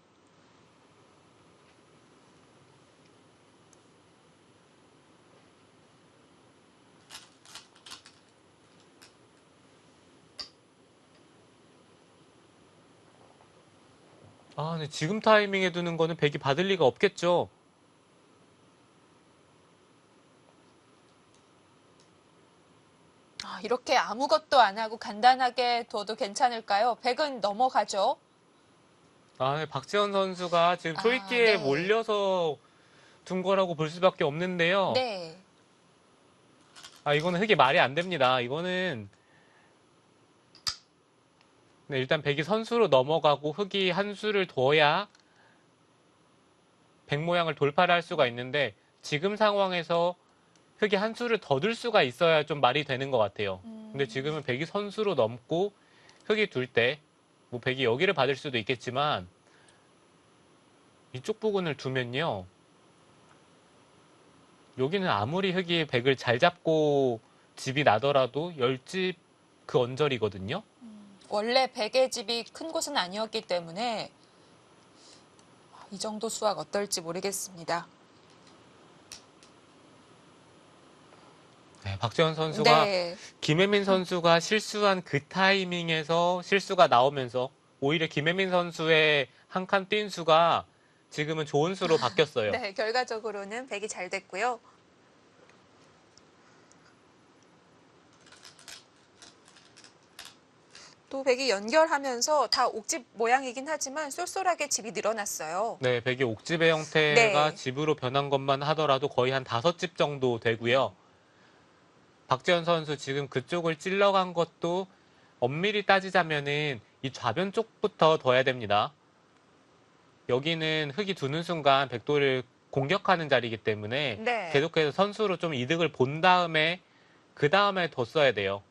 B: 근데 지금 타이밍에 두는 거는 백이 받을 리가 없겠죠.
A: 이렇게 아무것도 안 하고 간단하게 둬도 괜찮을까요? 백은 넘어가죠.
B: 네, 박지원 선수가 지금 초입기에
A: 네.
B: 몰려서 둔 거라고 볼 수밖에 없는데요.
A: 네.
B: 이거는 흙이 말이 안 됩니다. 이거는 네, 일단 백이 선수로 넘어가고 흙이 한 수를 둬야 백 모양을 돌파를 할 수가 있는데 지금 상황에서 흙이 한 수를 더 둘 수가 있어야 좀 말이 되는 것 같아요. 근데 지금은 백이 선수로 넘고 흙이 둘 때 뭐 백이 여기를 받을 수도 있겠지만 이쪽 부분을 두면요. 여기는 아무리 흙이 백을 잘 잡고 집이 나더라도 10집 그 언저리거든요.
A: 원래 백의 집이 큰 곳은 아니었기 때문에 이 정도 수확 어떨지 모르겠습니다.
B: 네, 박지원 선수가
A: 네.
B: 김혜민 선수가 실수한 그 타이밍에서 실수가 나오면서 오히려 김혜민 선수의 한 칸 뛴 수가 지금은 좋은 수로 바뀌었어요.
A: 네, 결과적으로는 백이 잘 됐고요. 또 백이 연결하면서 다 옥집 모양이긴 하지만 쏠쏠하게 집이 늘어났어요.
B: 네, 백이 옥집의 형태가
A: 네.
B: 집으로 변한 것만 하더라도 거의 한 5집 정도 되고요. 박지현 선수 지금 그쪽을 찔러간 것도 엄밀히 따지자면은 이 좌변 쪽부터 둬야 됩니다. 여기는 흙이 두는 순간 백도를 공격하는 자리이기 때문에
A: 네.
B: 계속해서 선수로 좀 이득을 본 다음에 그 다음에 뒀어야 돼요.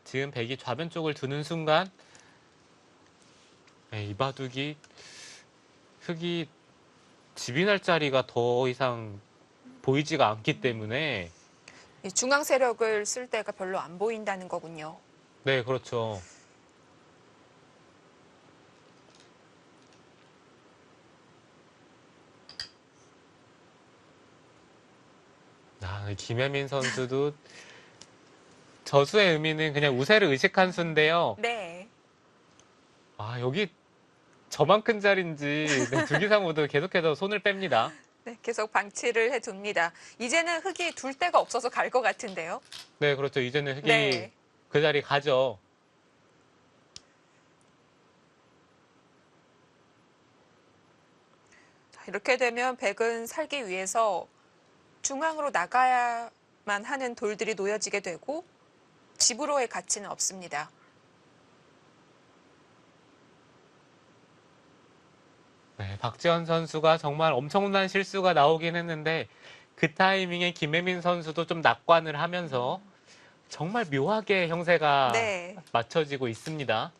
B: 지금 백이 좌변 쪽을 두는 순간 이 바둑이 흙이 집이 날 자리가 더 이상 보이지가 않기 때문에
A: 이 중앙 세력을 쓸 때가 별로 안 보인다는 거군요.
B: 네, 그렇죠. 김혜민 선수도 저수의 의미는 그냥 우세를 의식한 수인데요.
A: 네.
B: 여기 저만큼 자리인지 네, 두기상 모두 계속해서 손을 뺍니다.
A: 네, 계속 방치를 해둡니다. 이제는 흙이 둘 데가 없어서 갈 것 같은데요.
B: 네, 그렇죠. 이제는 흙이
A: 네.
B: 그 자리 가죠.
A: 이렇게 되면 백은 살기 위해서 중앙으로 나가야만 하는 돌들이 놓여지게 되고 집으로의 가치는 없습니다.
B: 네, 박지현 선수가 정말 엄청난 실수가 나오긴 했는데 그 타이밍에 김혜민 선수도 좀 낙관을 하면서 정말 묘하게 형세가
A: 네.
B: 맞춰지고 있습니다.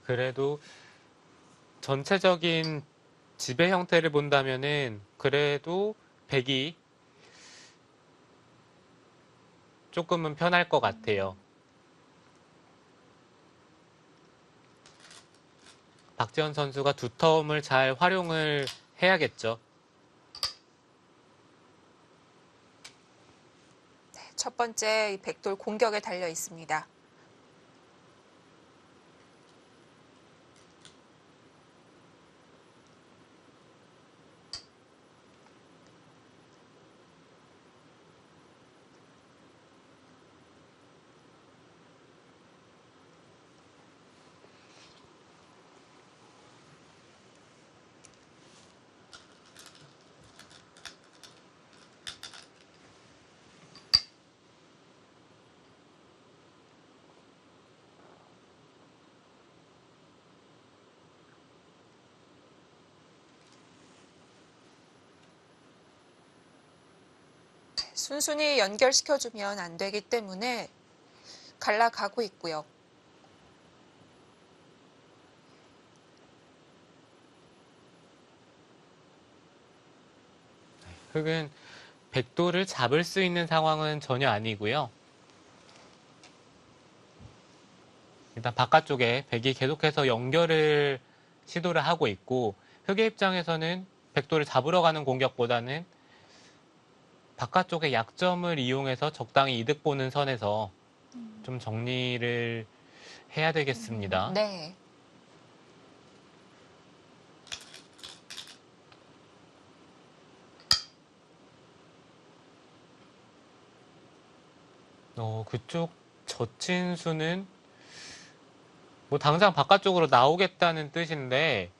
B: 그래도 전체적인 지배 형태를 본다면은 그래도 백이 조금은 편할 것 같아요. 박지현 선수가 두텀을 잘 활용을 해야겠죠.
A: 첫 번째 이 백돌 공격에 달려 있습니다. 순순히 연결시켜주면 안 되기 때문에 갈라가고 있고요.
B: 흙은 백도를 잡을 수 있는 상황은 전혀 아니고요. 일단 바깥쪽에 백이 계속해서 연결을 시도를 하고 있고 흙의 입장에서는 백도를 잡으러 가는 공격보다는 바깥쪽의 약점을 이용해서 적당히 이득 보는 선에서 좀 정리를 해야 되겠습니다.
A: 네.
B: 그쪽 젖힌 수는 뭐 당장 바깥쪽으로 나오겠다는 뜻인데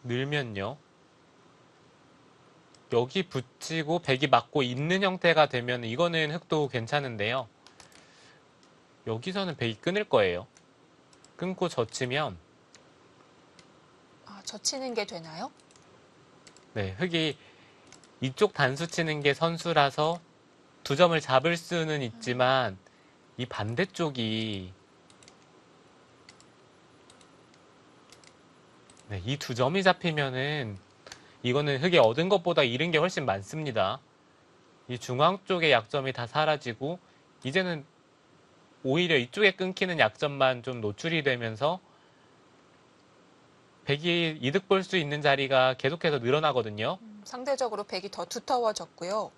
B: 늘면요. 여기 붙이고 백이 맞고 있는 형태가 되면 이거는 흑도 괜찮은데요. 여기서는 백이 끊을 거예요. 끊고 젖히면
A: 아, 젖히는 게 되나요?
B: 네, 흑이 이쪽 단수 치는 게 선수라서 두 점을 잡을 수는 있지만 이 반대쪽이 네, 이 두 점이 잡히면은 이거는 흑이 얻은 것보다 잃은 게 훨씬 많습니다. 이 중앙 쪽의 약점이 다 사라지고 이제는 오히려 이쪽에 끊기는 약점만 좀 노출이 되면서 백이 이득 볼 수 있는 자리가 계속해서 늘어나거든요.
A: 상대적으로 백이 더 두터워졌고요.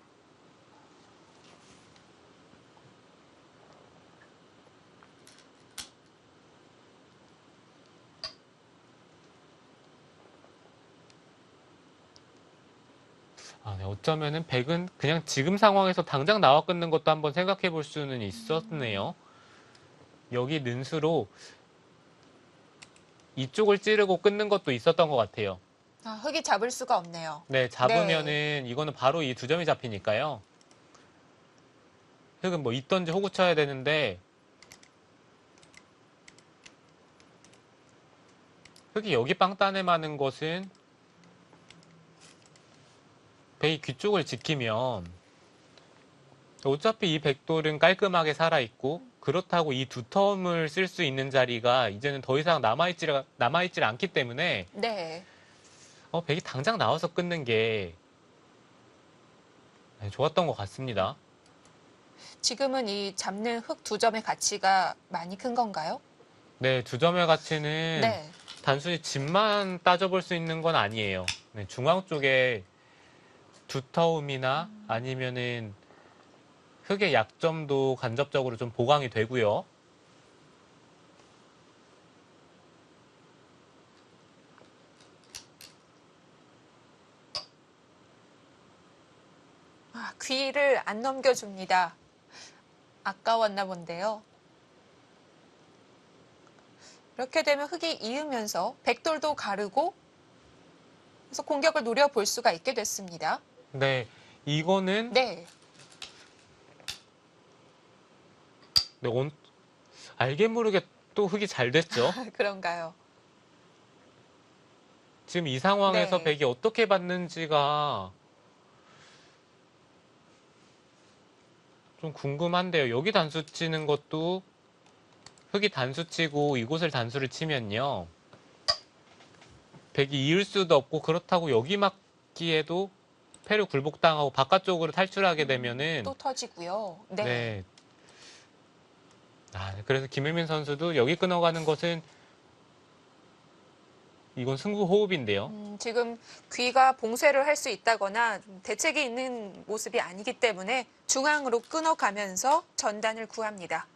B: 네, 어쩌면은 백은 그냥 지금 상황에서 당장 나와 끊는 것도 한번 생각해 볼 수는 있었네요. 여기 는수로 이쪽을 찌르고 끊는 것도 있었던 것 같아요.
A: 아, 흑이 잡을 수가 없네요.
B: 네, 잡으면은 이거는 바로 이 두 점이 잡히니까요. 흑은 뭐 있던지 호구 쳐야 되는데 흑이 여기 빵 따내 마는 것은 백이 귀 쪽을 지키면 어차피 이 백돌은 깔끔하게 살아있고 그렇다고 이 두 텀을 쓸 수 있는 자리가 이제는 더 이상 남아있질 않기 때문에
A: 네.
B: 백이 당장 나와서 끊는 게 좋았던 것 같습니다.
A: 지금은 이 잡는 흑 두 점의 가치가 많이 큰 건가요?
B: 네, 두 점의 가치는
A: 네.
B: 단순히 집만 따져볼 수 있는 건 아니에요. 네, 중앙 쪽에 두터움이나 아니면은 흑의 약점도 간접적으로 좀 보강이 되고요.
A: 아, 귀를 안 넘겨줍니다. 아까웠나 본데요. 이렇게 되면 흑이 이으면서 백돌도 가르고 그래서 공격을 노려볼 수가 있게 됐습니다.
B: 네, 이거는
A: 네.
B: 네, 알게 모르게 또 흑이 잘 됐죠.
A: 그런가요?
B: 지금 이 상황에서
A: 네.
B: 백이 어떻게 받는지가 좀 궁금한데요. 여기 단수 치는 것도 흑이 단수 치고 이곳을 단수를 치면요. 백이 이을 수도 없고 그렇다고 여기 맞기에도 패를 굴복당하고 바깥쪽으로 탈출하게 되면은
A: 또 터지고요. 네.
B: 네. 그래서 김일민 선수도 여기 끊어가는 것은 이건 승부 호흡인데요.
A: 지금 귀가 봉쇄를 할 수 있다거나 좀 대책이 있는 모습이 아니기 때문에 중앙으로 끊어가면서 전단을 구합니다.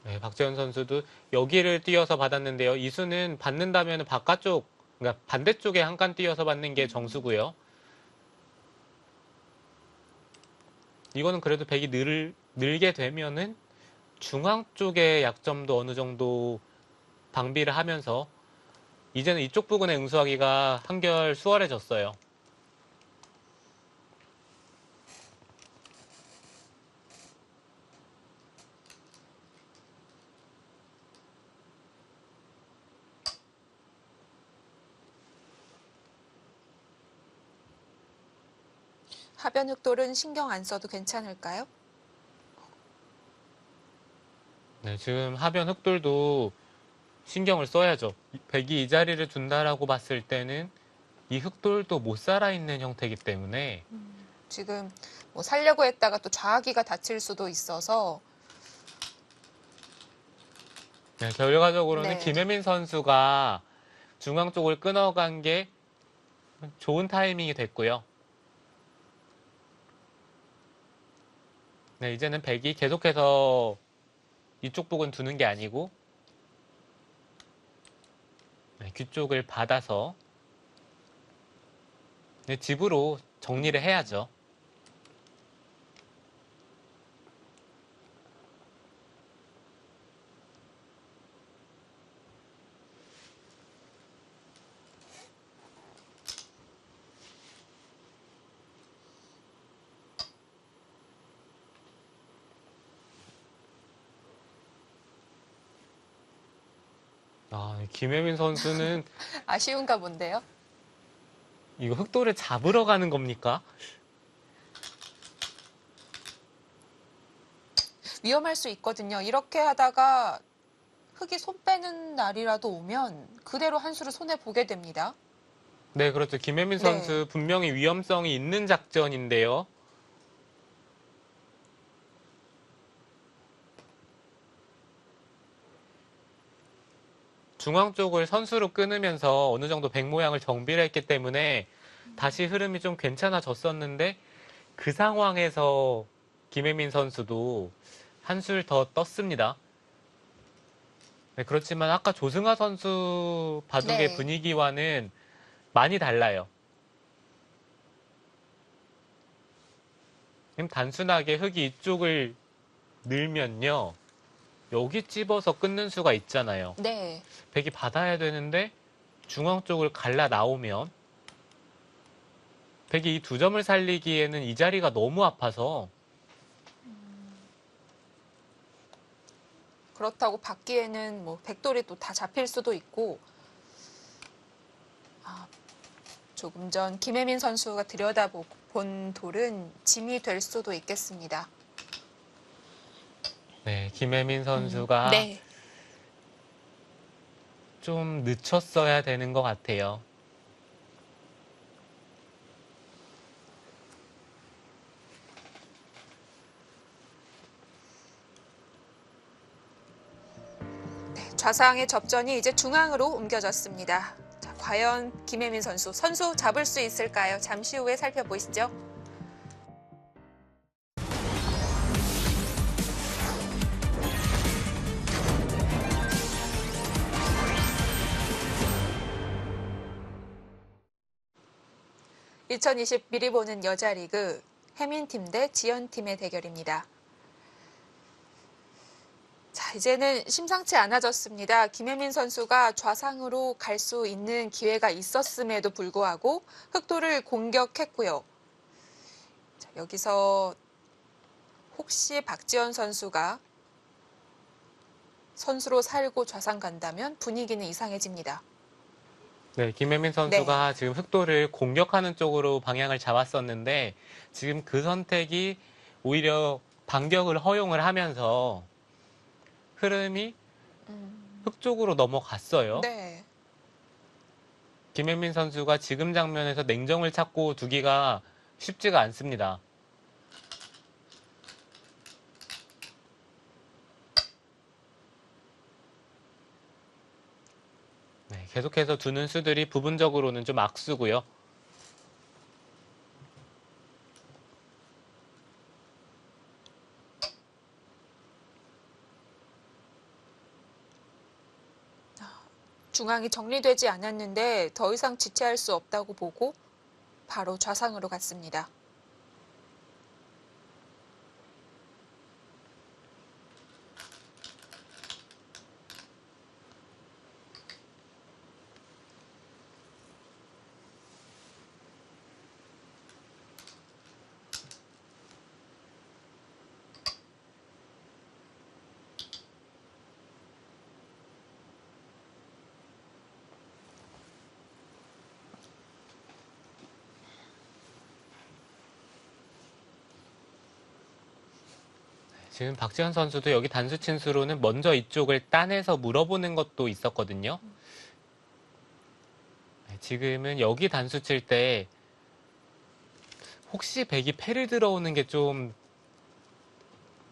B: 네, 박재현 선수도 여기를 띄어서 받았는데요. 이 수는 받는다면 바깥쪽, 그러니까 반대쪽에 한 칸 띄어서 받는 게 정수고요. 이거는 그래도 백이 늘게 되면은 중앙 쪽의 약점도 어느 정도 방비를 하면서 이제는 이쪽 부분에 응수하기가 한결 수월해졌어요.
A: 하변 흑돌은 신경 안 써도 괜찮을까요?
B: 네, 지금 하변 흑돌도 신경을 써야죠. 백이 이 자리를 둔다라고 봤을 때는 이 흑돌도 못 살아있는 형태이기 때문에
A: 지금 뭐 살려고 했다가 또 좌기가 다칠 수도 있어서
B: 네, 결과적으로는
A: 네.
B: 김혜민 선수가 중앙 쪽을 끊어간 게 좋은 타이밍이 됐고요. 네, 이제는 백이 계속해서 이쪽 부분 두는 게 아니고 네, 귀 쪽을 받아서 네, 집으로 정리를 해야죠. 김혜민 선수는
A: 아쉬운가 본데요.
B: 이거 흑돌을 잡으러 가는 겁니까?
A: 위험할 수 있거든요. 이렇게 하다가 흑이 손 빼는 날이라도 오면 그대로 한 수를 손에 보게 됩니다.
B: 네, 그렇죠. 김혜민 선수 분명히 위험성이 있는 작전인데요. 중앙 쪽을 선수로 끊으면서 어느 정도 백 모양을 정비를 했기 때문에 다시 흐름이 좀 괜찮아졌었는데 그 상황에서 김혜민 선수도 한 술 더 떴습니다. 네, 그렇지만 아까 조승아 선수 바둑의
A: 네.
B: 분위기와는 많이 달라요. 그럼 단순하게 흑이 이쪽을 늘면요. 여기 찝어서 끊는 수가 있잖아요.
A: 네.
B: 백이 받아야 되는데 중앙 쪽을 갈라 나오면 백이 이 두 점을 살리기에는 이 자리가 너무 아파서
A: 그렇다고 받기에는 뭐 백돌이 또 다 잡힐 수도 있고 조금 전 김혜민 선수가 들여다본 돌은 짐이 될 수도 있겠습니다.
B: 네, 김혜민 선수가
A: 네.
B: 좀 늦췄어야 되는 것 같아요.
A: 좌상의 접전이 이제 중앙으로 옮겨졌습니다. 자, 과연 김혜민 선수 잡을 수 있을까요? 잠시 후에 살펴보시죠. (2020) 미리 보는 여자리그 혜민팀 대 지연팀의 대결입니다. 자, 이제는 심상치 않아졌습니다. 김혜민 선수가 좌상으로 갈 수 있는 기회가 있었음에도 불구하고 흑돌을 공격했고요. 자, 여기서 혹시 박지연 선수가 선수로 살고 좌상 간다면 분위기는 이상해집니다.
B: 네, 김혜민 선수가 지금 흑돌을 공격하는 쪽으로 방향을 잡았었는데 지금 그 선택이 오히려 반격을 허용을 하면서 흐름이 흑 쪽으로 넘어갔어요.
A: 네.
B: 김혜민 선수가 지금 장면에서 냉정을 찾고 두기가 쉽지가 않습니다. 네, 계속해서 두는 수들이 부분적으로는 좀 악수고요.
A: 중앙이 정리되지 않았는데 더 이상 지체할 수 없다고 보고 바로 좌상으로 갔습니다.
B: 지금 박지현 선수도 여기 단수 친수로는 먼저 이쪽을 따내서 물어보는 것도 있었거든요. 지금은 여기 단수 칠 때 혹시 백이 패를 들어오는 게 좀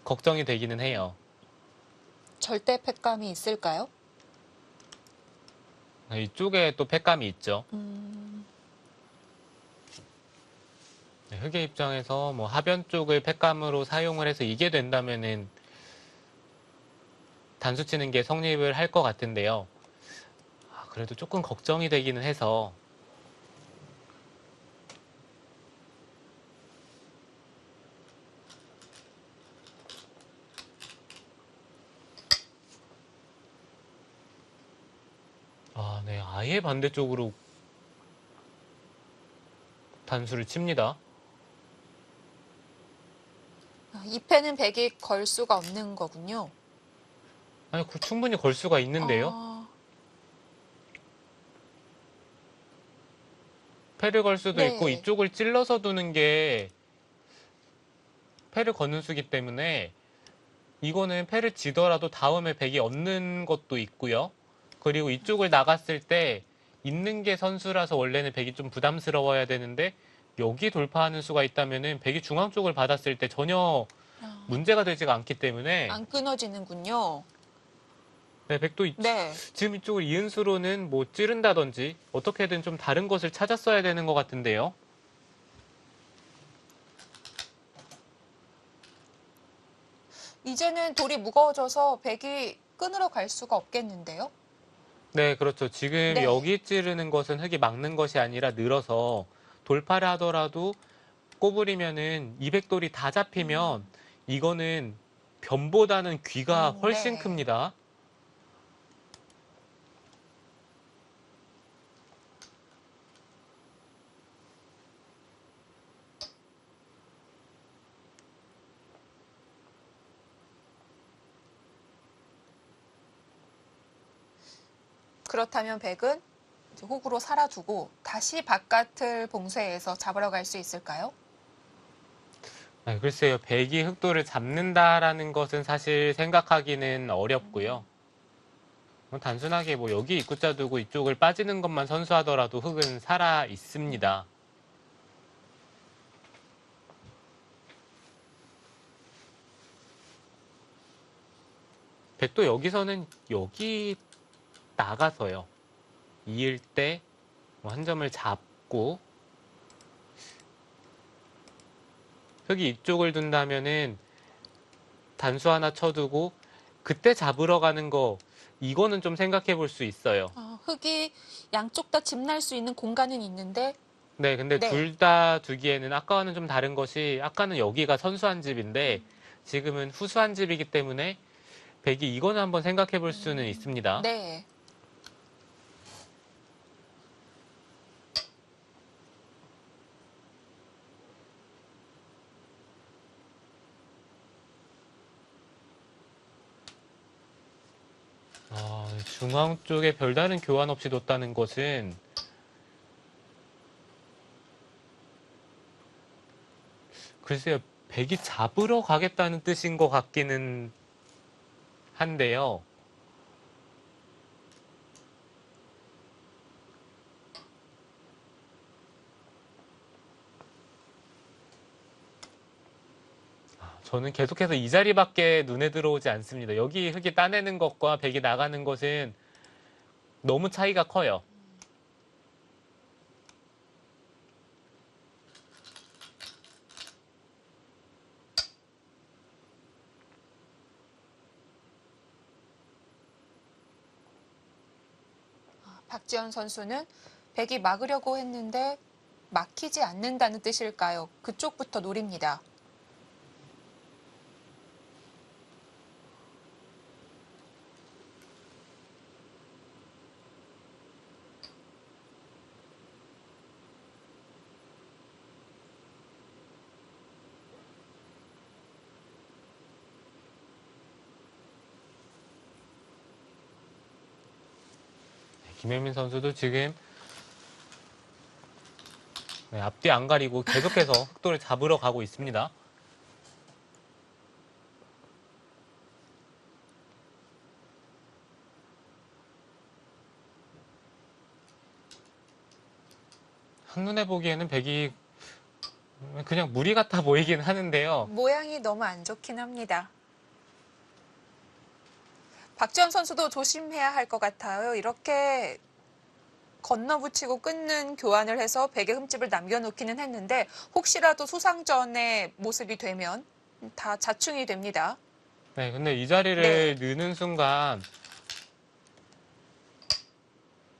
B: 걱정이 되기는 해요.
A: 절대 패감이 있을까요?
B: 이쪽에 또 패감이 있죠. 네, 흑의 입장에서 뭐 하변 쪽을 팩감으로 사용을 해서 이게 된다면은 단수 치는 게 성립을 할 것 같은데요. 그래도 조금 걱정이 되기는 해서 네, 아예 반대쪽으로 단수를 칩니다.
A: 이 패는 백이 걸 수가 없는 거군요.
B: 아니, 충분히 걸 수가 있는데요.
A: 아,
B: 패를 걸 수도 있고
A: 네.
B: 이쪽을 찔러서 두는 게 패를 거는 수기 때문에 이거는 패를 지더라도 다음에 백이 얻는 것도 있고요. 그리고 이쪽을 나갔을 때 있는 게 선수라서 원래는 백이 좀 부담스러워야 되는데 여기 돌파하는 수가 있다면은 백이 중앙 쪽을 받았을 때 전혀 문제가 되지가 않기 때문에
A: 안 끊어지는군요.
B: 네, 백도
A: 네.
B: 지금 이쪽을 이은수로는 뭐 찌른다든지 어떻게든 좀 다른 것을 찾았어야 되는 것 같은데요.
A: 이제는 돌이 무거워져서 백이 끊으러 갈 수가 없겠는데요?
B: 네, 그렇죠. 지금
A: 네.
B: 여기 찌르는 것은 흙이 막는 것이 아니라 늘어서 돌파를 하더라도 꼬부리면은 200돌이 다 잡히면 이거는 변보다는 귀가 훨씬
A: 네.
B: 큽니다.
A: 그렇다면 백은 이제 호구로 살아두고 다시 바깥을 봉쇄해서 잡으러 갈 수 있을까요?
B: 네, 글쎄요. 백이 흑돌을 잡는다라는 것은 사실 생각하기는 어렵고요. 단순하게 뭐 여기 입구자 두고 이쪽을 빠지는 것만 선수하더라도 흑은 살아 있습니다. 백도 여기서는 여기 나가서요. 이을 때 한 점을 잡고 흑이 이쪽을 둔다면은 단수 하나 쳐두고 그때 잡으러 가는 거 이거는 좀 생각해 볼 수 있어요.
A: 흙이 양쪽 다 집 날 수 있는 공간은 있는데,
B: 네, 근데
A: 네.
B: 둘 다 두기에는 아까와는 좀 다른 것이 아까는 여기가 선수한 집인데 지금은 후수한 집이기 때문에 백이 이거는 한번 생각해 볼 수는 있습니다.
A: 네.
B: 중앙 쪽에 별다른 교환 없이 뒀다는 것은 글쎄요, 백이 잡으러 가겠다는 뜻인 것 같기는 한데요. 저는 계속해서 이 자리밖에 눈에 들어오지 않습니다. 여기 흙이 따내는 것과 백이 나가는 것은 너무 차이가 커요.
A: 박지현 선수는 백이 막으려고 했는데 막히지 않는다는 뜻일까요? 그쪽부터 노립니다.
B: 김혜민 선수도 지금 앞뒤 안 가리고 계속해서 흑돌을 잡으러 가고 있습니다. 한눈에 보기에는 백이 그냥 무리 같아 보이긴 하는데요.
A: 모양이 너무 안 좋긴 합니다. 박지현 선수도 조심해야 할 것 같아요. 이렇게 건너붙이고 끊는 교환을 해서 백의 흠집을 남겨놓기는 했는데 혹시라도 소상전의 모습이 되면 다 자충이 됩니다.
B: 네, 근데 이 자리를
A: 네.
B: 넣는 순간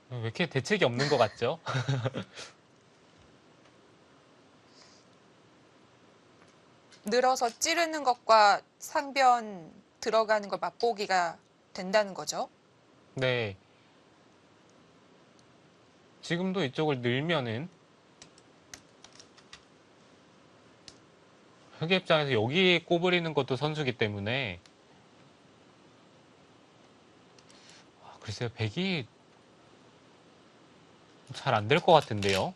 B: 왜 이렇게 대책이 없는 것 같죠?
A: 늘어서 찌르는 것과 상변 들어가는 걸 맛보기가 된다는 거죠.
B: 네. 지금도 이쪽을 늘면은 흑의 입장에서 여기 꼬부리는 것도 선수기 때문에 글쎄요, 백이 잘 안 될 것 같은데요.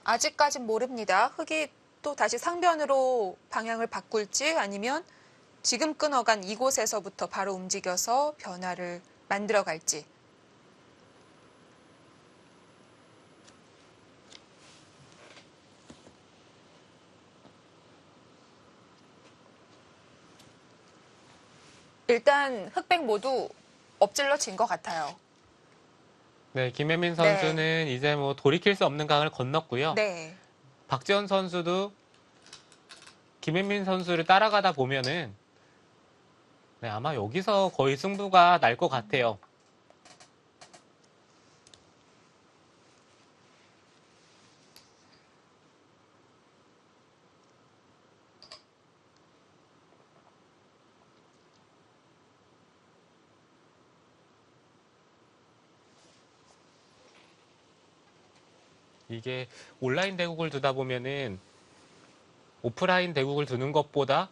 A: 아직까진 모릅니다. 흑이 또 다시 상변으로 방향을 바꿀지 아니면 지금 끊어간 이곳에서부터 바로 움직여서 변화를 만들어 갈지. 일단 흑백 모두 엎질러진 것 같아요.
B: 네, 김혜민
A: 네.
B: 선수는 이제 뭐 돌이킬 수 없는 강을 건넜고요.
A: 네.
B: 박지원 선수도 김혜민 선수를 따라가다 보면은 네, 아마 여기서 거의 승부가 날 것 같아요. 이게 온라인 대국을 두다 보면은 오프라인 대국을 두는 것보다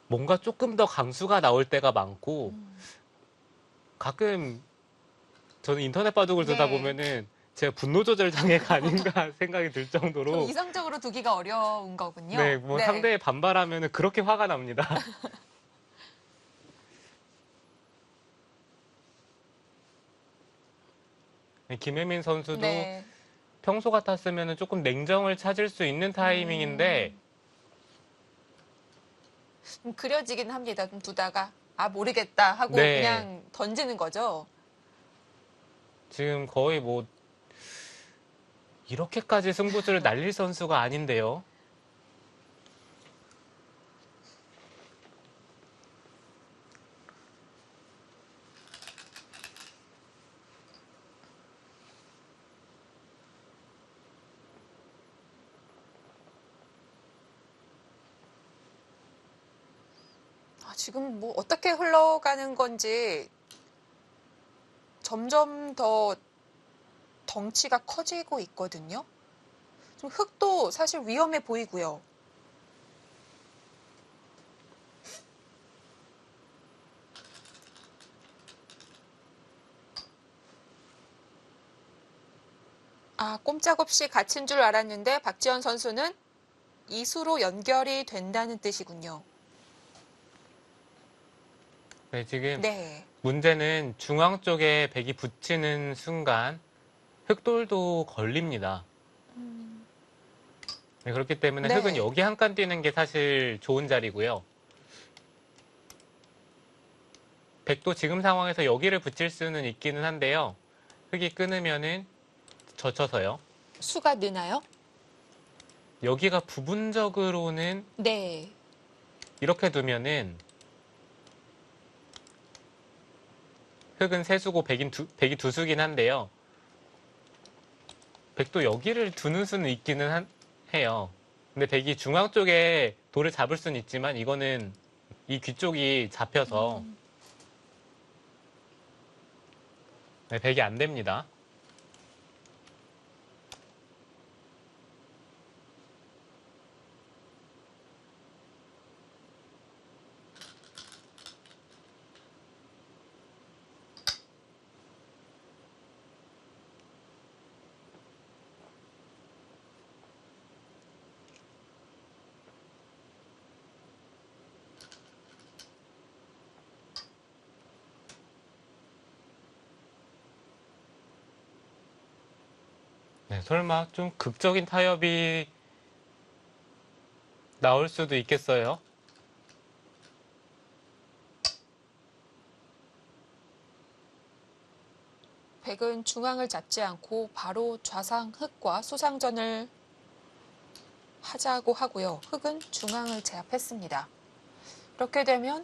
B: 뭔가 조금 더 강수가 나올 때가 많고 가끔 저는 인터넷 바둑을 두다
A: 네.
B: 보면은 제가 분노 조절 장애가 아닌가 생각이 들
A: 좀
B: 정도로
A: 이성적으로 두기가 어려운 거군요.
B: 네, 뭐 상대에 반발하면은 그렇게 화가 납니다. 김혜민 선수도
A: 네.
B: 평소 같았으면 조금 냉정을 찾을 수 있는 타이밍인데
A: 좀 그려지긴 합니다. 좀 두다가 아 모르겠다 하고
B: 네,
A: 그냥 던지는 거죠.
B: 지금 거의 뭐 이렇게까지 승부수를 날릴 선수가 아닌데요.
A: 아, 지금 뭐 어떻게 흘러가는 건지 점점 더 덩치가 커지고 있거든요. 좀 흙도 사실 위험해 보이고요. 아, 꼼짝없이 갇힌 줄 알았는데 박지원 선수는 이수로 연결이 된다는 뜻이군요.
B: 네, 지금
A: 네.
B: 문제는 중앙 쪽에 백이 붙이는 순간 흑돌도 걸립니다. 네, 그렇기 때문에 흑은
A: 네.
B: 여기 한 칸 뛰는 게 사실 좋은 자리고요. 백도 지금 상황에서 여기를 붙일 수는 있기는 한데요. 흑이 끊으면은 젖혀서요.
A: 수가 느나요?
B: 여기가 부분적으로는
A: 네.
B: 이렇게 두면은 흑은 세수고 백이 두수긴 한데요. 백도 여기를 두는 수는 있기는 해요. 근데 백이 중앙 쪽에 돌을 잡을 수는 있지만 이거는 이 귀 쪽이 잡혀서 네, 백이 안 됩니다. 네, 설마 좀 극적인 타협이 나올 수도 있겠어요.
A: 백은 중앙을 잡지 않고 바로 좌상 흑과 수상전을 하자고 하고요. 흑은 중앙을 제압했습니다. 이렇게 되면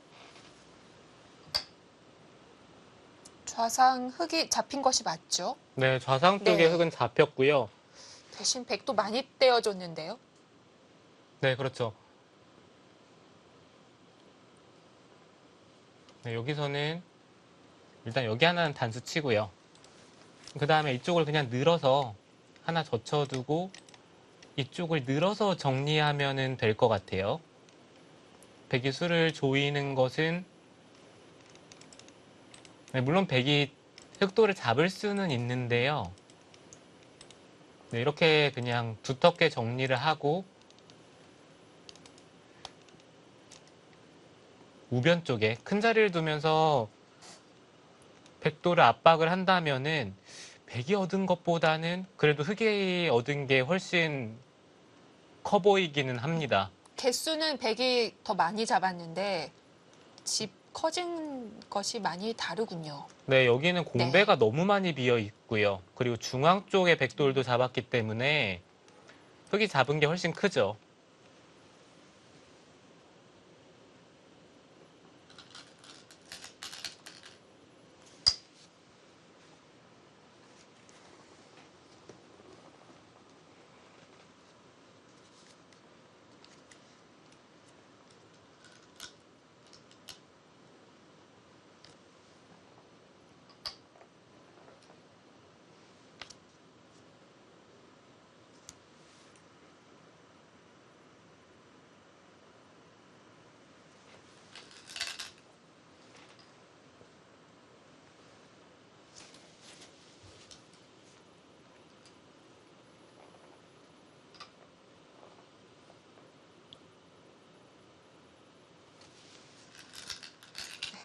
A: 좌상 흑이 잡힌 것이 맞죠?
B: 네, 좌상 쪽에
A: 네.
B: 흑은 잡혔고요.
A: 대신 백도 많이 떼어줬는데요.
B: 네, 그렇죠. 네, 여기서는 일단 여기 하나는 단수 치고요. 그 다음에 이쪽을 그냥 늘어서 하나 젖혀두고 이쪽을 늘어서 정리하면 될 것 같아요. 백이 수를 조이는 것은 네, 물론 백이 흑도를 잡을 수는 있는데요. 네, 이렇게 그냥 두텁게 정리를 하고 우변 쪽에 큰 자리를 두면서 백도를 압박을 한다면은 백이 얻은 것보다는 그래도 흑이 얻은 게 훨씬 커 보이기는 합니다.
A: 개수는 백이 더 많이 잡았는데 집 커진 것이 많이 다르군요.
B: 네, 여기는 공배가 너무 많이 비어 있고요. 그리고 중앙 쪽에 백돌도 잡았기 때문에 흑이 잡은 게 훨씬 크죠.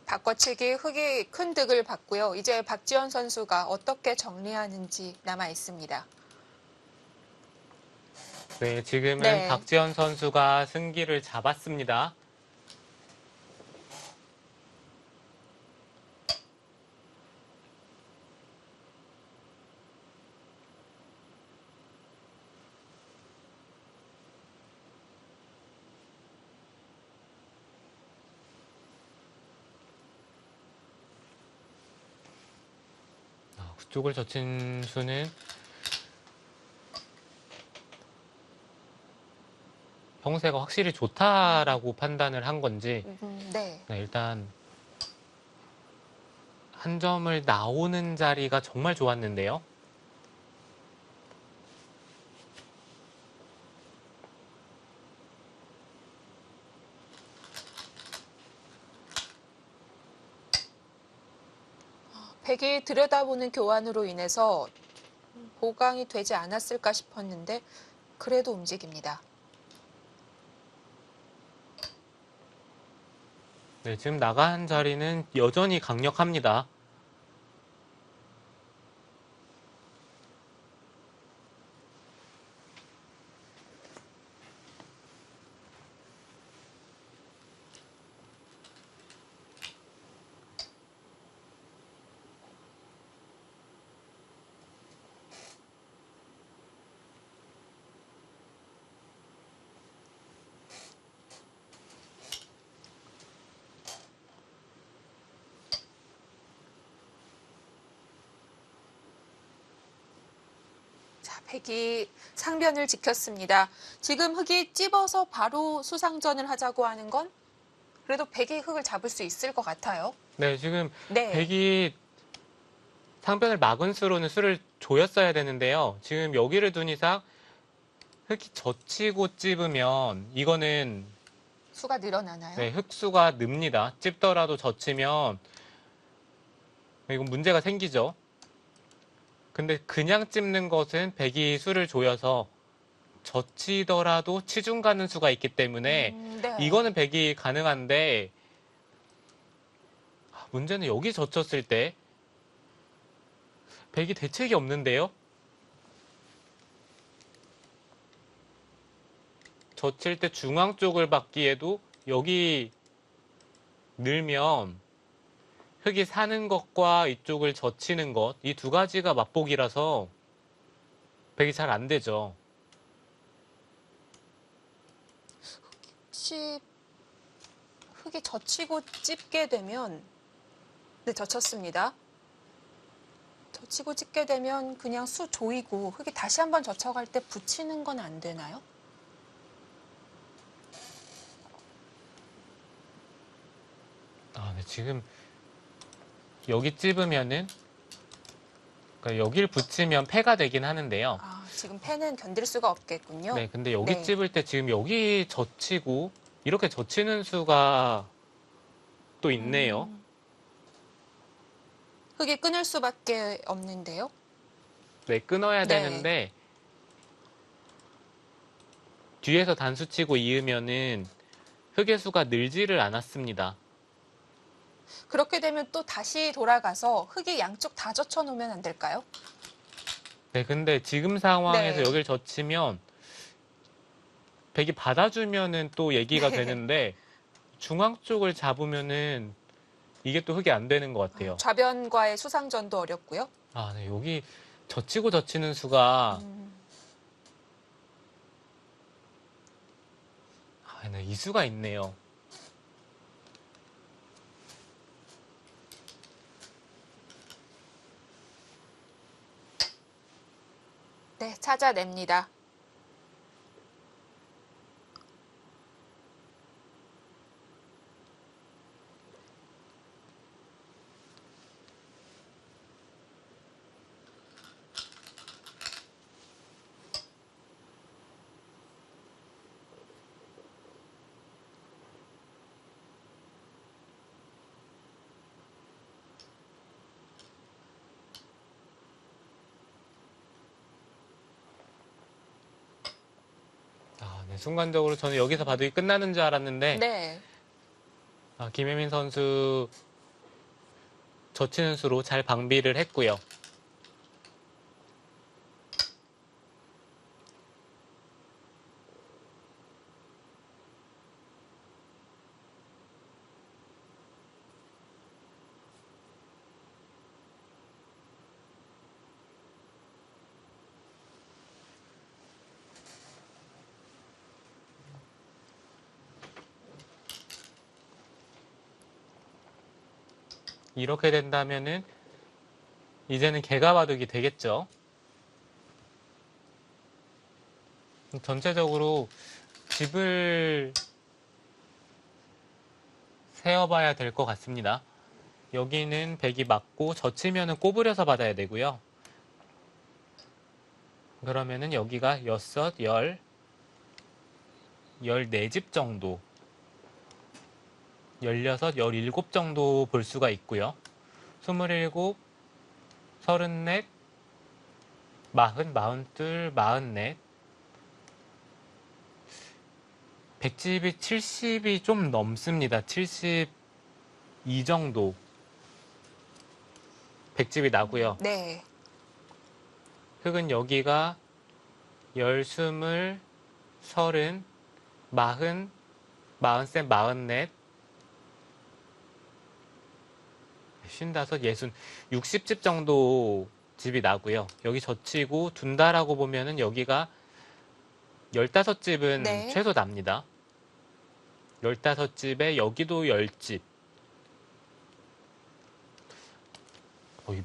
A: 바꿔치기 흑이 큰 득을 받고요. 이제 박지원 선수가 어떻게 정리하는지 남아 있습니다.
B: 네, 지금은
A: 네.
B: 박지현 선수가 승기를 잡았습니다. 그쪽을 젖힌 수는 형세가 확실히 좋다라고 판단을 한 건지
A: 네.
B: 네, 일단 한 점을 나오는 자리가 정말 좋았는데요.
A: 백이 들여다보는 교환으로 인해서 보강이 되지 않았을까 싶었는데 그래도 움직입니다.
B: 네, 지금 나간 자리는 여전히 강력합니다.
A: 자, 백이 상변을 지켰습니다. 지금 흑이 찝어서 바로 수상전을 하자고 하는 건 그래도 백이 흑을 잡을 수 있을 것 같아요.
B: 네, 지금
A: 네.
B: 백이 상변을 막은 수로는 수를 조였어야 되는데요. 지금 여기를 둔 이상 흑이 젖히고 찝으면 이거는
A: 수가 늘어나나요?
B: 네, 흑수가 늡니다. 찝더라도 젖히면 이건 문제가 생기죠. 근데 그냥 찝는 것은 백이 수를 조여서 젖히더라도 치중 가는 수가 있기 때문에
A: 네.
B: 이거는 백이 가능한데 문제는 여기 젖혔을 때 백이 대책이 없는데요. 젖힐 때 중앙 쪽을 받기에도 여기 늘면 흙이 사는 것과 이쪽을 젖히는 것, 이 두 가지가 맛보기라서 백이 잘 안 되죠.
A: 혹시 흙이 젖히고 찝게 되면, 네, 젖혔습니다. 젖히고 찝게 되면 그냥 수 조이고 흙이 다시 한번 젖혀갈 때 붙이는 건 안 되나요?
B: 네, 지금 여기 찝으면은 그러니까 여길 붙이면 패가 되긴 하는데요.
A: 지금 팬은 견딜 수가 없겠군요.
B: 네, 근데 여기
A: 네.
B: 찝을 때 지금 여기 젖히고 이렇게 젖히는 수가 또 있네요.
A: 흙이 끊을 수밖에 없는데요.
B: 네, 끊어야
A: 네.
B: 되는데 뒤에서 단수 치고 이으면은 흙의 수가 늘지를 않았습니다.
A: 그렇게 되면 또 다시 돌아가서 흙이 양쪽 다 젖혀 놓으면 안 될까요?
B: 네, 근데 지금 상황에서
A: 네.
B: 여길 젖히면 백이 받아주면은 또 얘기가
A: 네.
B: 되는데 중앙 쪽을 잡으면은 이게 또 흙이 안 되는 것 같아요.
A: 좌변과의 수상전도 어렵고요.
B: 네, 여기 젖히고 젖히는 수가 네, 이 수가 있네요.
A: 네, 찾아냅니다.
B: 네, 순간적으로 저는 여기서 바둑이 끝나는 줄 알았는데
A: 네.
B: 김혜민 선수 젖히는 수로 잘 방비를 했고요. 이렇게 된다면은 이제는 개가 바둑이 되겠죠. 전체적으로 집을 세어봐야 될 것 같습니다. 여기는 백이 맞고 젖히면은 꼬부려서 받아야 되고요. 그러면은 여기가 6, 10, 14집 정도, 16, 17 정도 볼 수가 있고요. 27, 34, 40, 42, 44. 백집이 70이 좀 넘습니다. 72 정도 백집이 나고요.
A: 네.
B: 흙은 여기가 10, 20, 30, 40, 43, 44, 55, 60, 60집 정도 집이 나고요. 여기 젖히고 둔다라고 보면은 여기가 15집은
A: 네.
B: 최소 납니다. 15집에 여기도 10집.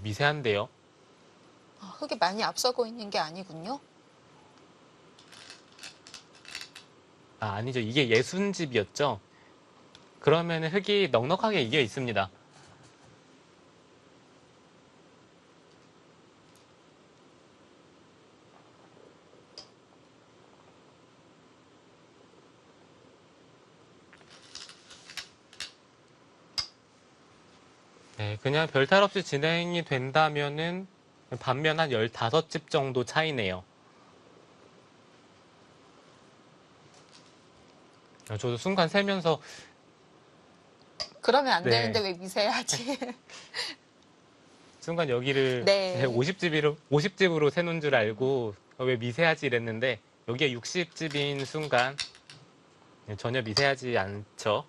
B: 미세한데요.
A: 흙이 많이 앞서고 있는 게 아니군요.
B: 아니죠. 이게 60집이었죠. 그러면 흙이 넉넉하게 이겨 있습니다. 네, 그냥 별탈 없이 진행이 된다면은 반면 한 15집 정도 차이네요. 저도 순간 세면서
A: 그러면 안
B: 네.
A: 되는데 왜 미세하지?
B: 순간 여기를
A: 네.
B: 50집으로 세놓은 줄 알고 왜 미세하지 이랬는데 여기가 60집인 순간 전혀 미세하지 않죠.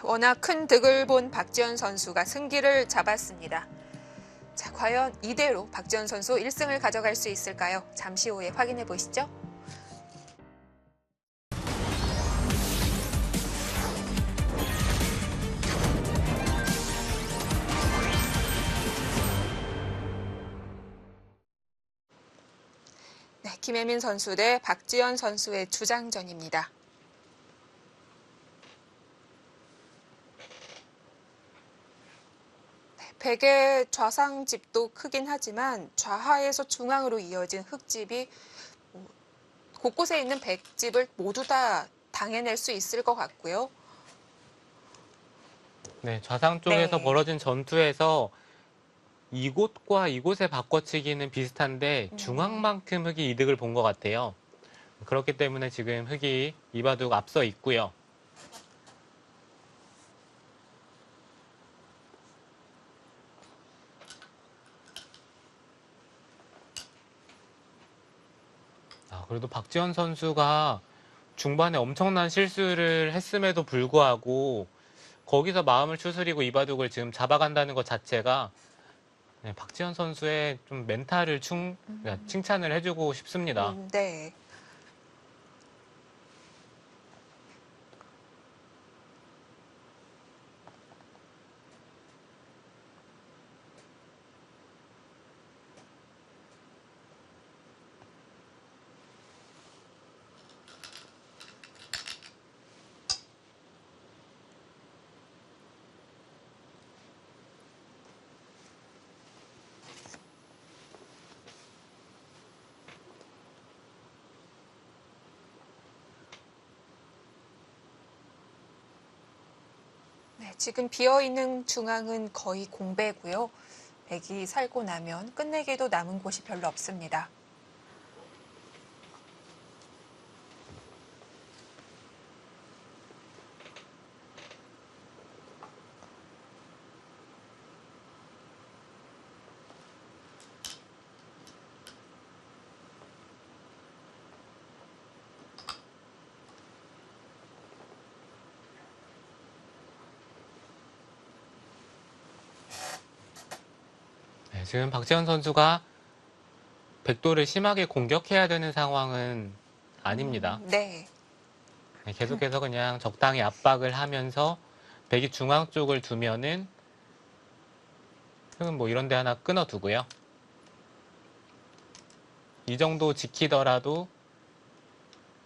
A: 워낙 큰 득을 본 박지현 선수가 승기를 잡았습니다. 자, 과연 이대로 박지현 선수 1승을 가져갈 수 있을까요? 잠시 후에 확인해 보시죠. 네, 김혜민 선수 대 박지현 선수의 주장전입니다. 백의 좌상집도 크긴 하지만 좌하에서 중앙으로 이어진 흙집이 곳곳에 있는 백집을 모두 다 당해낼 수 있을 것 같고요.
B: 네, 좌상 쪽에서
A: 네.
B: 벌어진 전투에서 이곳과 이곳의 바꿔치기는 비슷한데 중앙만큼 흙이 이득을 본 것 같아요. 그렇기 때문에 지금 흙이 이바둑 앞서 있고요. 그래도 박지현 선수가 중반에 엄청난 실수를 했음에도 불구하고 거기서 마음을 추스리고 이바둑을 지금 잡아간다는 것 자체가 박지현 선수의 좀 멘탈을 칭찬을 해주고 싶습니다.
A: 네. 네, 지금 비어있는 중앙은 거의 공배고요. 백이 살고 나면 끝내기도 남은 곳이 별로 없습니다.
B: 네, 지금 박지현 선수가 백도를 심하게 공격해야 되는 상황은 아닙니다.
A: 네.
B: 계속해서 그냥 적당히 압박을 하면서 백이 중앙 쪽을 두면은 흙은 뭐 이런 데 하나 끊어두고요. 이 정도 지키더라도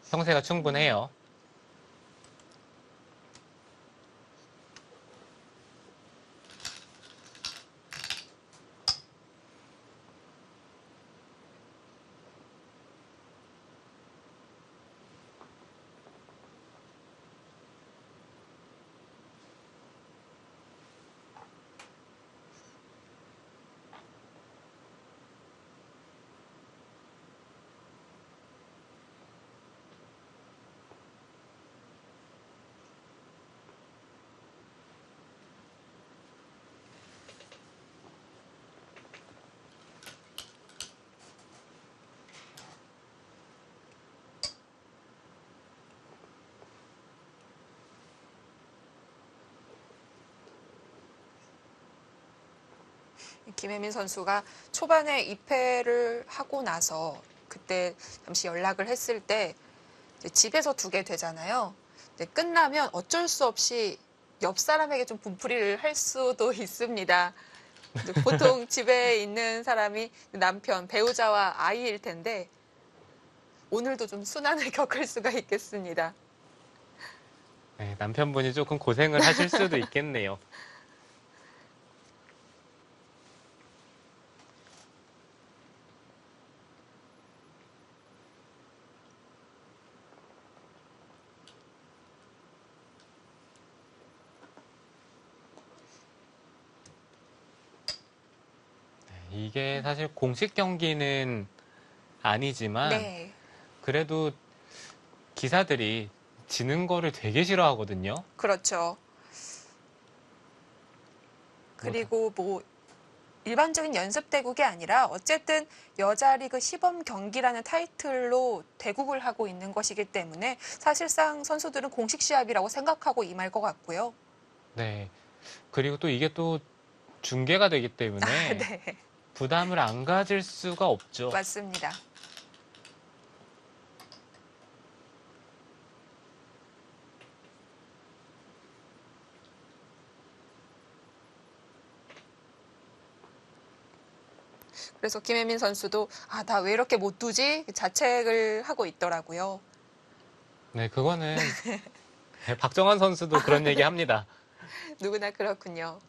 B: 형세가 충분해요.
A: 김혜민 선수가 초반에 2패를 하고 나서 그때 잠시 연락을 했을 때 이제 집에서 두게 되잖아요. 근데 끝나면 어쩔 수 없이 옆 사람에게 좀 분풀이를 할 수도 있습니다. 이제 보통 집에 있는 사람이 남편, 배우자와 아이일 텐데 오늘도 좀 순환을 겪을 수가 있겠습니다.
B: 네, 남편분이 조금 고생을 하실 수도 있겠네요. 이게 사실 공식 경기는 아니지만
A: 네,
B: 그래도 기사들이 지는 거를 되게 싫어하거든요.
A: 그렇죠.
B: 뭐
A: 그리고 뭐 일반적인 연습 대국이 아니라 어쨌든 여자 리그 시범 경기라는 타이틀로 대국을 하고 있는 것이기 때문에 사실상 선수들은 공식 시합이라고 생각하고 임할 것 같고요.
B: 네. 그리고 또 이게 또 중계가 되기
A: 아,
B: 때문에
A: 네,
B: 부담을 안 가질 수가 없죠.
A: 맞습니다. 그래서 김혜민 선수도 아, 나 왜 이렇게 못 두지? 자책을 하고 있더라고요.
B: 네, 그거는 박정환 선수도 그런 얘기 합니다.
A: 누구나 그렇군요.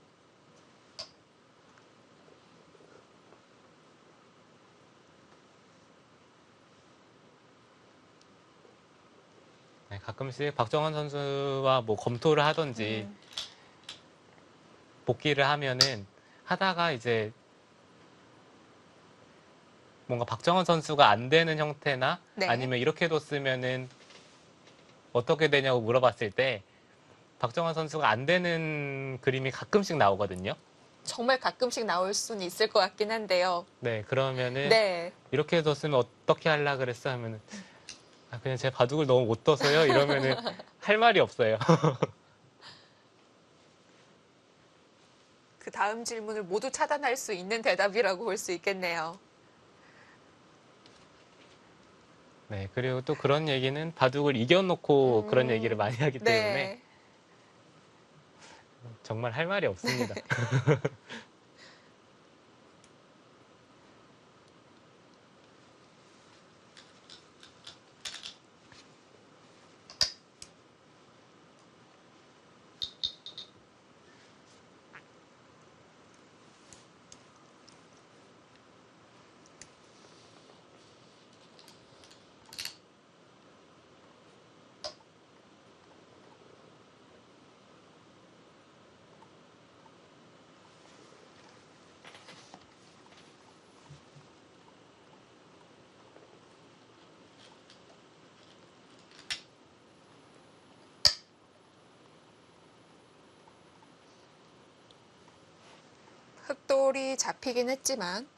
B: 네, 가끔씩 박정환 선수와 뭐 검토를 하든지
A: 음,
B: 복귀를 하면은 하다가 이제 뭔가 박정환 선수가 안 되는 형태나
A: 네.
B: 아니면 이렇게 뒀으면은 어떻게 되냐고 물어봤을 때 박정환 선수가 안 되는 그림이 가끔씩 나오거든요.
A: 정말 가끔씩 나올 수는 있을 것 같긴 한데요.
B: 네, 그러면은
A: 네.
B: 이렇게 뒀으면 어떻게 하려 그랬어 하면은 아, 그냥 제 바둑을 너무 못 둬서요. 이러면은 할 말이 없어요.
A: 그 다음 질문을 모두 차단할 수 있는 대답이라고 볼 수 있겠네요.
B: 네, 그리고 또 그런 얘기는 바둑을 이겨놓고 그런 얘기를 많이 하기 때문에
A: 네.
B: 정말 할 말이 없습니다.
A: 흑돌이 잡히긴 했지만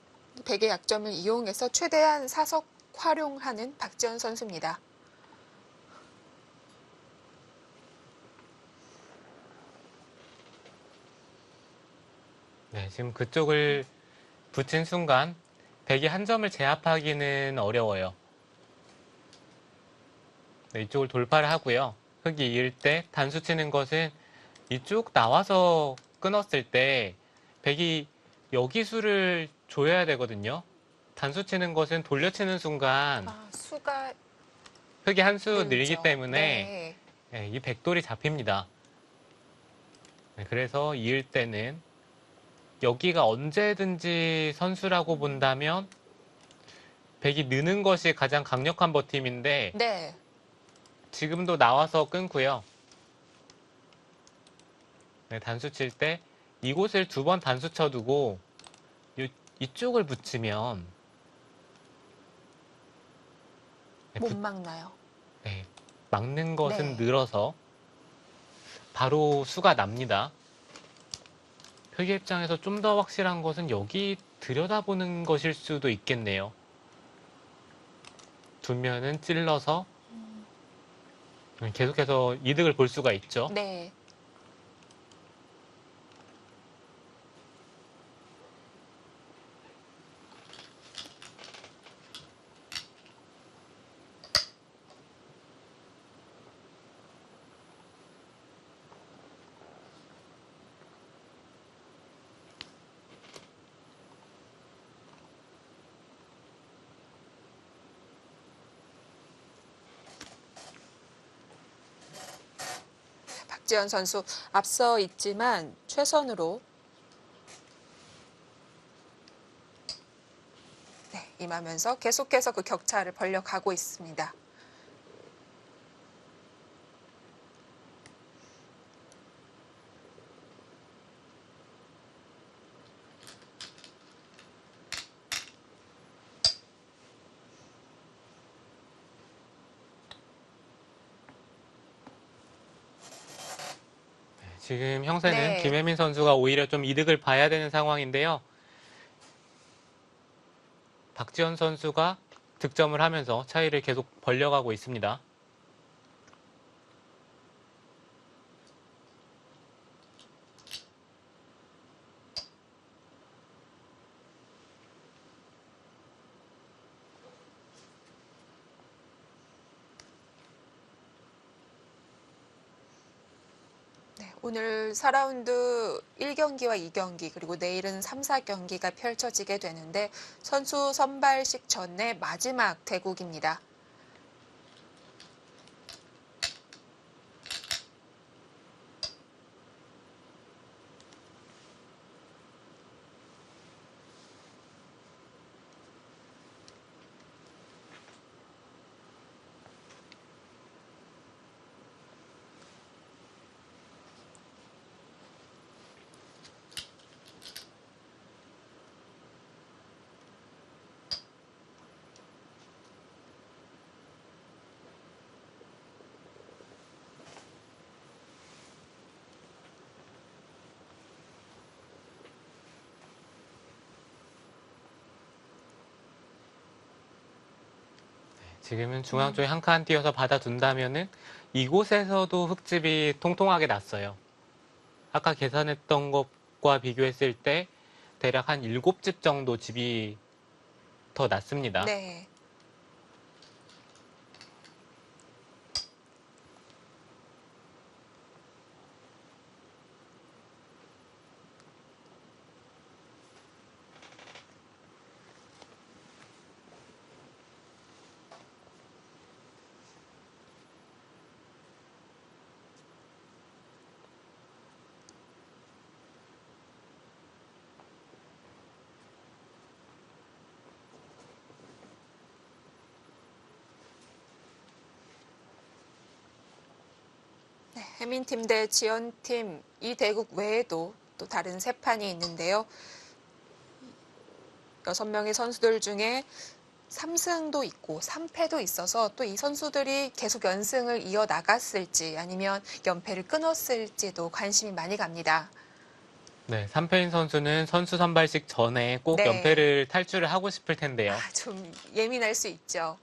A: 백의 약점을 이용해서 최대한 사석 활용하는 박지원 선수입니다.
B: 네, 지금 그쪽을 붙인 순간 백이 한 점을 제압하기는 어려워요. 네, 이쪽을 돌파를 하고요. 흑이 이을 때 단수 치는 것은 이쪽 나와서 끊었을 때 백이 여기 수를 줘야 되거든요. 단수 치는 것은 돌려치는 순간
A: 아, 수가
B: 흑이 한 수 늘기
A: 늘죠.
B: 때문에
A: 네.
B: 네, 이 백돌이 잡힙니다. 네, 그래서 이을 때는 여기가 언제든지 선수라고 본다면 백이 느는 것이 가장 강력한 버팀인데
A: 네.
B: 지금도 나와서 끊고요. 네, 단수 칠 때 이곳을 두 번 단수 쳐두고 이쪽을 붙이면 네,
A: 못 막나요.
B: 네, 막는 것은
A: 네.
B: 늘어서 바로 수가 납니다. 표기 입장에서 좀 더 확실한 것은 여기 들여다보는 것일 수도 있겠네요. 두 면은 찔러서 계속해서 이득을 볼 수가 있죠.
A: 네. 박지원 선수 앞서 있지만 최선으로 네, 임하면서 계속해서 그 격차를 벌려가고 있습니다.
B: 지금 형세는
A: 네.
B: 김혜민 선수가 오히려 좀 이득을 봐야 되는 상황인데요. 박지현 선수가 득점을 하면서 차이를 계속 벌려가고 있습니다.
A: 네, 오늘 4라운드 1경기와 2경기 그리고 내일은 3, 4경기가 펼쳐지게 되는데 선수 선발식 전의 마지막 대국입니다.
B: 지금은 중앙 쪽에 한 칸 띄어서 받아둔다면은 이곳에서도 흙집이 통통하게 났어요. 아까 계산했던 것과 비교했을 때 대략 한 7집 정도 집이 더 났습니다.
A: 네. 네, 혜민팀 대 지연팀 이 대국 외에도 또 다른 세 판이 있는데요. 6명의 선수들 중에 3승도 있고 3패도 있어서 또 이 선수들이 계속 연승을 이어나갔을지 아니면 연패를 끊었을지도 관심이 많이 갑니다.
B: 네, 삼패인 선수는 선수 선발식 전에 꼭
A: 네.
B: 연패를 탈출을 하고 싶을 텐데요.
A: 좀 예민할 수 있죠.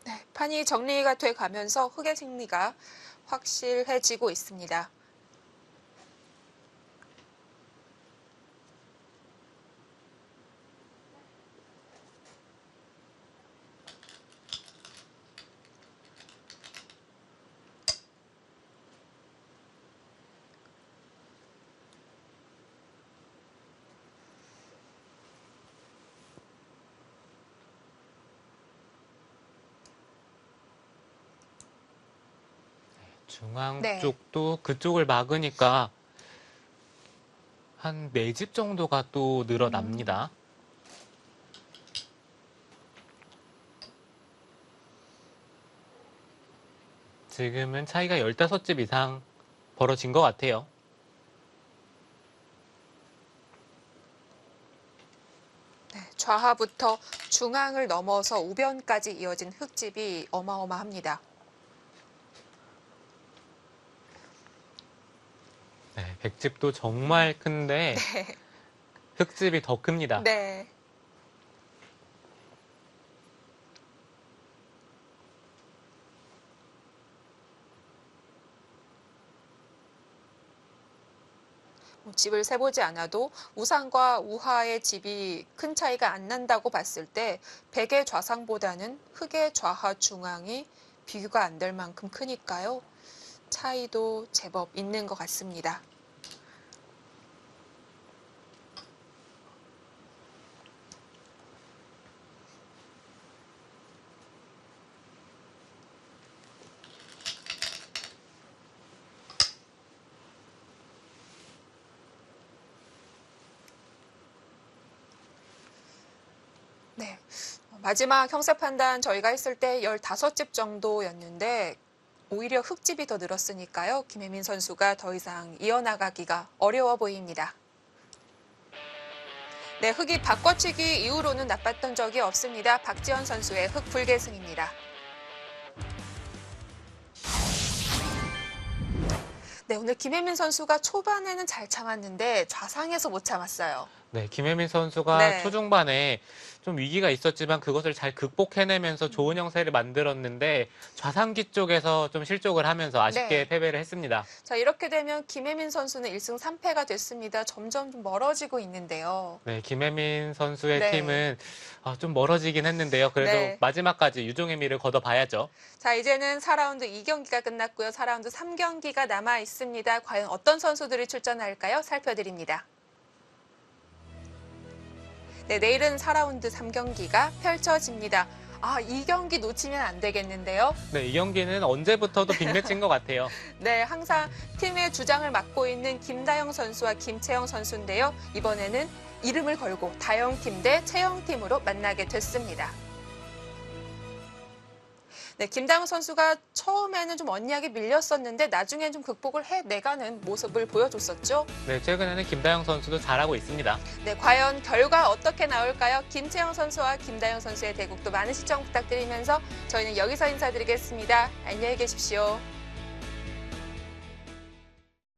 A: 네, 판이 정리가 돼 가면서 흑의 승리가 확실해지고 있습니다.
B: 중앙
A: 네.
B: 쪽도 그쪽을 막으니까 한 4집 정도가 또 늘어납니다. 지금은 차이가 15집 이상 벌어진 것 같아요.
A: 네, 좌하부터 중앙을 넘어서 우변까지 이어진 흙집이 어마어마합니다.
B: 네, 100집도 정말 큰데
A: 네.
B: 흙집이 더 큽니다.
A: 네. 집을 세보지 않아도 우상과 우하의 집이 큰 차이가 안 난다고 봤을 때 백의 좌상보다는 흑의 좌하 중앙이 비교가 안 될 만큼 크니까요. 차이도 제법 있는 것 같습니다. 마지막 형사 판단 저희가 했을 때 15집 정도였는데 오히려 흙집이 더 늘었으니까요. 김혜민 선수가 더 이상 이어나가기가 어려워 보입니다. 네, 흙이 바꿔치기 이후로는 나빴던 적이 없습니다. 박지현 선수의 흙 불계승입니다. 네, 오늘 김혜민 선수가 초반에는 잘 참았는데 좌상에서 못 참았어요.
B: 네, 김혜민 선수가
A: 네.
B: 초중반에 좀 위기가 있었지만 그것을 잘 극복해내면서 좋은 형세를 만들었는데 좌상기 쪽에서 좀 실족을 하면서 아쉽게
A: 네.
B: 패배를 했습니다.
A: 자, 이렇게 되면 김혜민 선수는 1승 3패가 됐습니다. 점점 좀 멀어지고 있는데요.
B: 네, 김혜민 선수의
A: 네.
B: 팀은 좀 멀어지긴 했는데요. 그래도
A: 네.
B: 마지막까지 유종의 미를 거둬봐야죠.
A: 자, 이제는 4라운드 2경기가 끝났고요. 4라운드 3경기가 남아 있습니다. 과연 어떤 선수들이 출전할까요? 살펴드립니다. 네, 내일은 4라운드 3경기가 펼쳐집니다. 이 경기 놓치면 안 되겠는데요.
B: 네, 이 경기는 언제부터도 빅매치인 것 같아요.
A: 네, 항상 팀의 주장을 맡고 있는 김다영 선수와 김채영 선수인데요. 이번에는 이름을 걸고 다영팀 대 채영팀으로 만나게 됐습니다. 네, 김다영 선수가 처음에는 좀 언니하게 밀렸었는데 나중엔 좀 극복을 해내가는 모습을 보여줬었죠.
B: 네, 최근에는 김다영 선수도 잘하고 있습니다.
A: 네, 과연 결과 어떻게 나올까요? 김채영 선수와 김다영 선수의 대국도 많은 시청 부탁드리면서 저희는 여기서 인사드리겠습니다. 안녕히 계십시오.